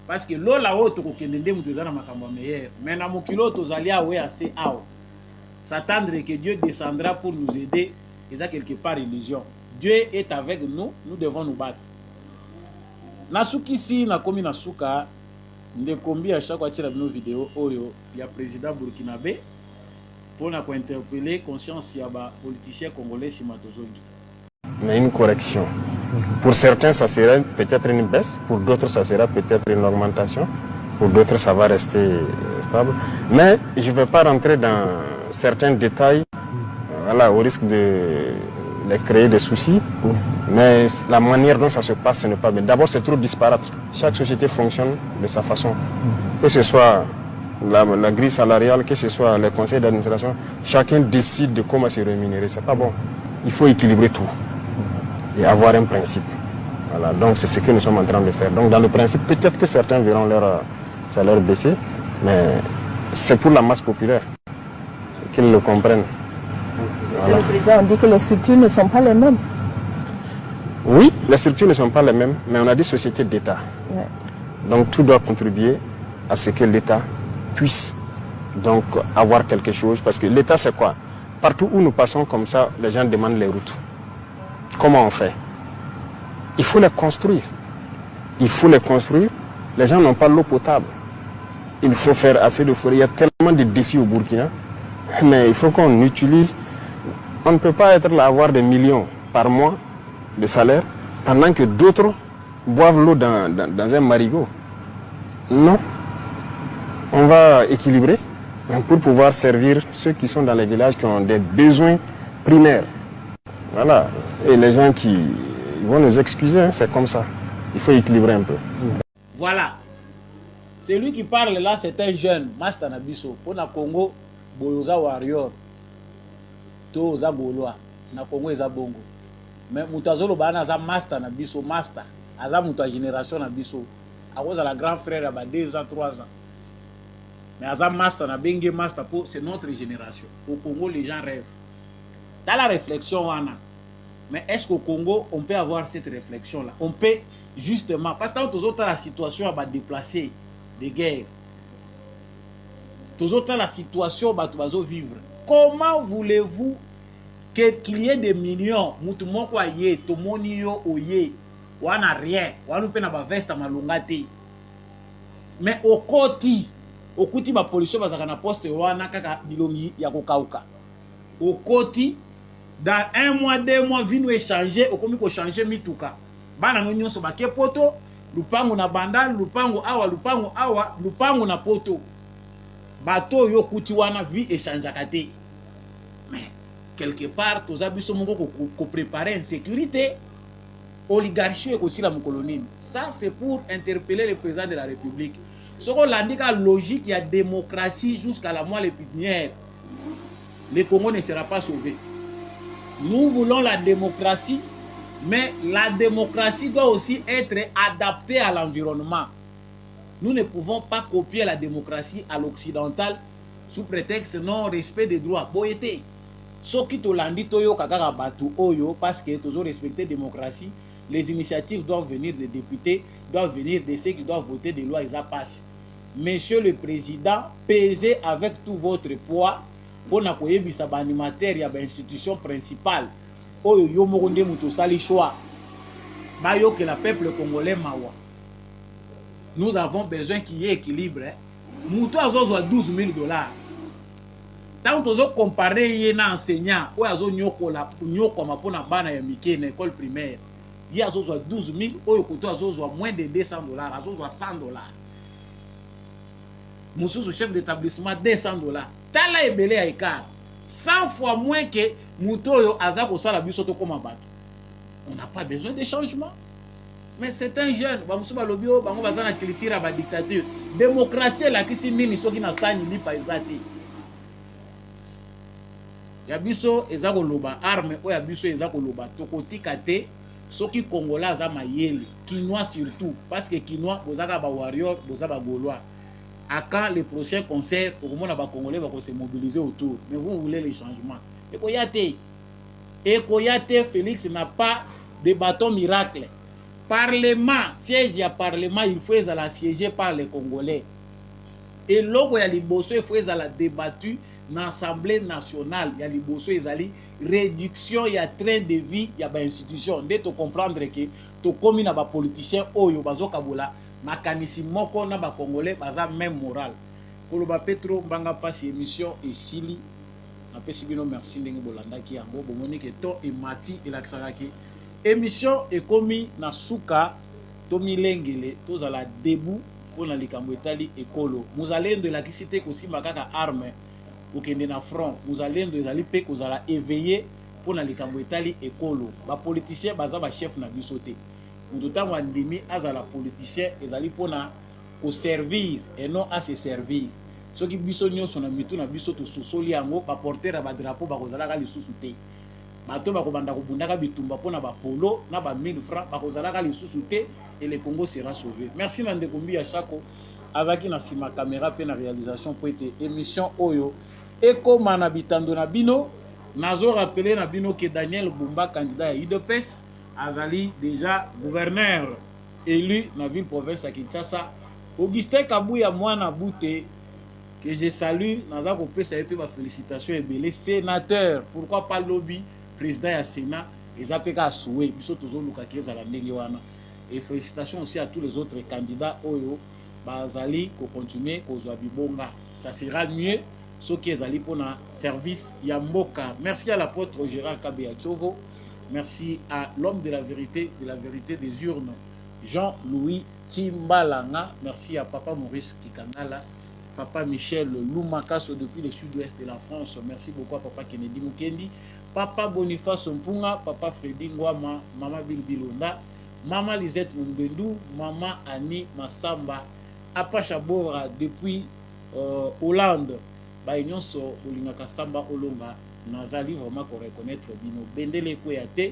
Parce que l'eau là-haut, tu as des meilleurs. Mais dans mon kilo, tu as assez haut. S'attendre que Dieu descendra pour nous aider, c'est quelque part illusion. Dieu est avec nous, nous devons nous battre. Nasuki si na komi nasuka, ndekombi à chaque fois que nos vidéos, il y a président burkinabé pour interpeller conscience il y a politicien congolais Simatozongi. Mais une correction. Pour certains, ça sera peut-être une baisse, pour d'autres, ça sera peut-être une augmentation, pour d'autres, ça va rester stable. Mais je ne vais pas rentrer dans certains détails, voilà, au risque de les créer des soucis. Mais la manière dont ça se passe, ce n'est pas bien. D'abord, c'est trop disparate. Chaque société fonctionne de sa façon. Que ce soit la grille salariale, que ce soit les conseils d'administration, chacun décide de comment se rémunérer. Ce n'est pas bon. Il faut équilibrer tout et avoir un principe. Voilà, donc c'est ce que nous sommes en train de faire. Donc dans le principe, peut-être que certains verront leur salaire baisser, mais c'est pour la masse populaire qu'ils le comprennent. Voilà. Le président dit que les structures ne sont pas les mêmes. Oui, les structures ne sont pas les mêmes, mais on a dit société d'État. Ouais. Donc tout doit contribuer à ce que l'État puisse donc avoir quelque chose, parce que l'État c'est quoi? Partout où nous passons comme ça, les gens demandent les routes. Comment on fait? Il faut les construire. Il faut les construire. Les gens n'ont pas l'eau potable. Il faut faire assez de forêt. Il y a tellement de défis au Burkina. Mais il faut qu'on utilise. On ne peut pas être là à avoir des millions par mois de salaire pendant que d'autres boivent l'eau dans un marigot. Non. On va équilibrer pour pouvoir servir ceux qui sont dans les villages qui ont des besoins primaires. Voilà. Et les gens qui vont nous excuser, hein, c'est comme ça. Il faut équilibrer un peu. Voilà. Celui qui parle là, c'est un jeune, Master Nabiso. Pour le Congo, Boyoza Warrior. Toza Boloa. Na Congo, Eza Bongo. Mais Moutazolo Bana, Aza Master Nabiso, Master. Aza Mouta Génération Nabiso. À cause de la grand frère, il y a 2 ans, 3 ans. Mais Aza Master Nabengue Master, c'est notre génération. Au Congo, les gens rêvent. Dans la réflexion, Wana. Mais est-ce qu'au Congo, on peut avoir cette réflexion-là? On peut justement, parce que tous autres la situation va déplacer des guerres. Tous autres la situation va vivre. Comment voulez-vous qu'il y ait des millions mutu moko aye tomoni yo oye wana rien wana pe na ba veste malunga te mais okuti ba policier bazaka na poste wana kaka bilongi ya kokauka okoti dans 1 mois 2 mois vino échanger okomi ko changer mituka bana no nyonso bakie poto lupango na bandal lupango awa lupango na poto bato yo kuti wana vie échanger kate mais quelque part toza biso moko ko préparer une sécurité oligarchie aussi la colonie. Ça c'est pour interpeller le président de la République. Ce qu'on a dit la logique, il y a démocratie jusqu'à la moelle épinière. Le Congo ne sera pas sauvé. Nous voulons la démocratie, mais la démocratie doit aussi être adaptée à l'environnement. Nous ne pouvons pas copier la démocratie à l'occidental sous prétexte non-respect des droits. Boyete. Ce qui te l'a dit, parce que tu as respecté la démocratie, les initiatives doivent venir des députés, doivent venir de ceux qui doivent voter des lois et ça passe. Monsieur le Président, pesez avec tout votre poids pour n'akoyebisa ba animateur ya ba institution principale. Oyo yo mokonde muto sali choix. Ba yo que le peuple congolais mawa. Nous avons besoin qu'il y ait équilibre. Muto azozwa $12,000. Tant que vous comparez un enseignant ou azo nyokola nyokoma pona bana ya mike na école primaire. Il y a 12,000 ou koto azozwa moins de $200, azozwa $100. Moussou chef d'établissement $200. Tala ebele ya écart 100 fois moins que mutoyo azako sala biso to koma bato. On n'a pas besoin de changement. Mais c'est un jeune, bamusu balobio bango bazana culture ba dictature. Démocratie la kisi nini soki na sani lipa ezati. Ya biso ezako loba arme o ya biso ezako loba tokotika te soki congolais aza mayele, quinois surtout parce que quinois bozaka ba warrior, bozaka ba gaulois. À quand le prochain concert, au moment où les Congolais vont se mobiliser autour. Mais vous voulez les changements. Et Koyate, Félix n'a pas de bâton miracle. Parlement, siège à Parlement, il faut la siéger par les Congolais. Et là, il y a les bosseux, il faut la débattu dans l'Assemblée nationale. Il y a les bosseux, il y a réduction, il y a train de vie, il y a des institutions. Dès que tu comprendre que tu commis dans les politiciens, oh, bazo kabola. Makanisi moko na ba congolais baza même moral. Koloba Petro mbanga pasi émission et sili. Na pesi bino merci ndenge bolanda ki yango bomoni ke to et mati elaksaka ki émission et komi na suka to milengele to zala debout pona likambo etali ekolo. Muzalendo la kisite ko simba kaka arme okende na front. Muzalendo ezali pe ko zala éveillé pona likambo etali ekolo. Ba politicien baza ba chef na biso te. Tout wandimi azala politicien ezali pona ko servir et non à se servir. Ce qui biso nyonso na mitu na biso to sosoli yango ba porter ba drapeau ba kozala ka lisusu te. Bato ba ko banda ko bundaka bitumba pona ba polo na ba 1000 francs ba kozala ka lisusu te et le Congo sera sauvé. Merci Nande Kombi ya Chako azaki na sima caméra pe na réalisation pour être émission oyo ekoma na bitando na bino nazo rappeler na bino que Daniel Bumba candidat à UDPS azali déjà gouverneur élu dans la ville province à Kinshasa. Augustin Kabuya mwana Bouté que je salue naza ko pesa epe ba félicitations ebele sénateur pourquoi pas lobby président ya Sénat ezapeka souhait biso tozo luka kiza la ndenge wana et félicitations aussi à tous les autres candidats oyo bazali ko continuer ko zwa bibonga ça sera mieux ce qui ezali pona service ya mboka. Merci à l'apôtre Gérard Kabeya Tchovo. Merci à l'homme de la vérité des urnes, Jean-Louis Timbalanga. Merci à Papa Maurice Kikangala, Papa Michel Loumakaso depuis le sud-ouest de la France. Merci beaucoup à Papa Kennedy Mukendi, Papa Boniface Mpunga, Papa Freddy Ngwama, Maman Bilbilonda, Maman Lisette Mundendou, Maman Annie Massamba, Apacha Bora depuis Hollande, Baïnyonso Olingaka Samba Olonga. Nazali vraiment qu'on reconnaître bino bendele ko yate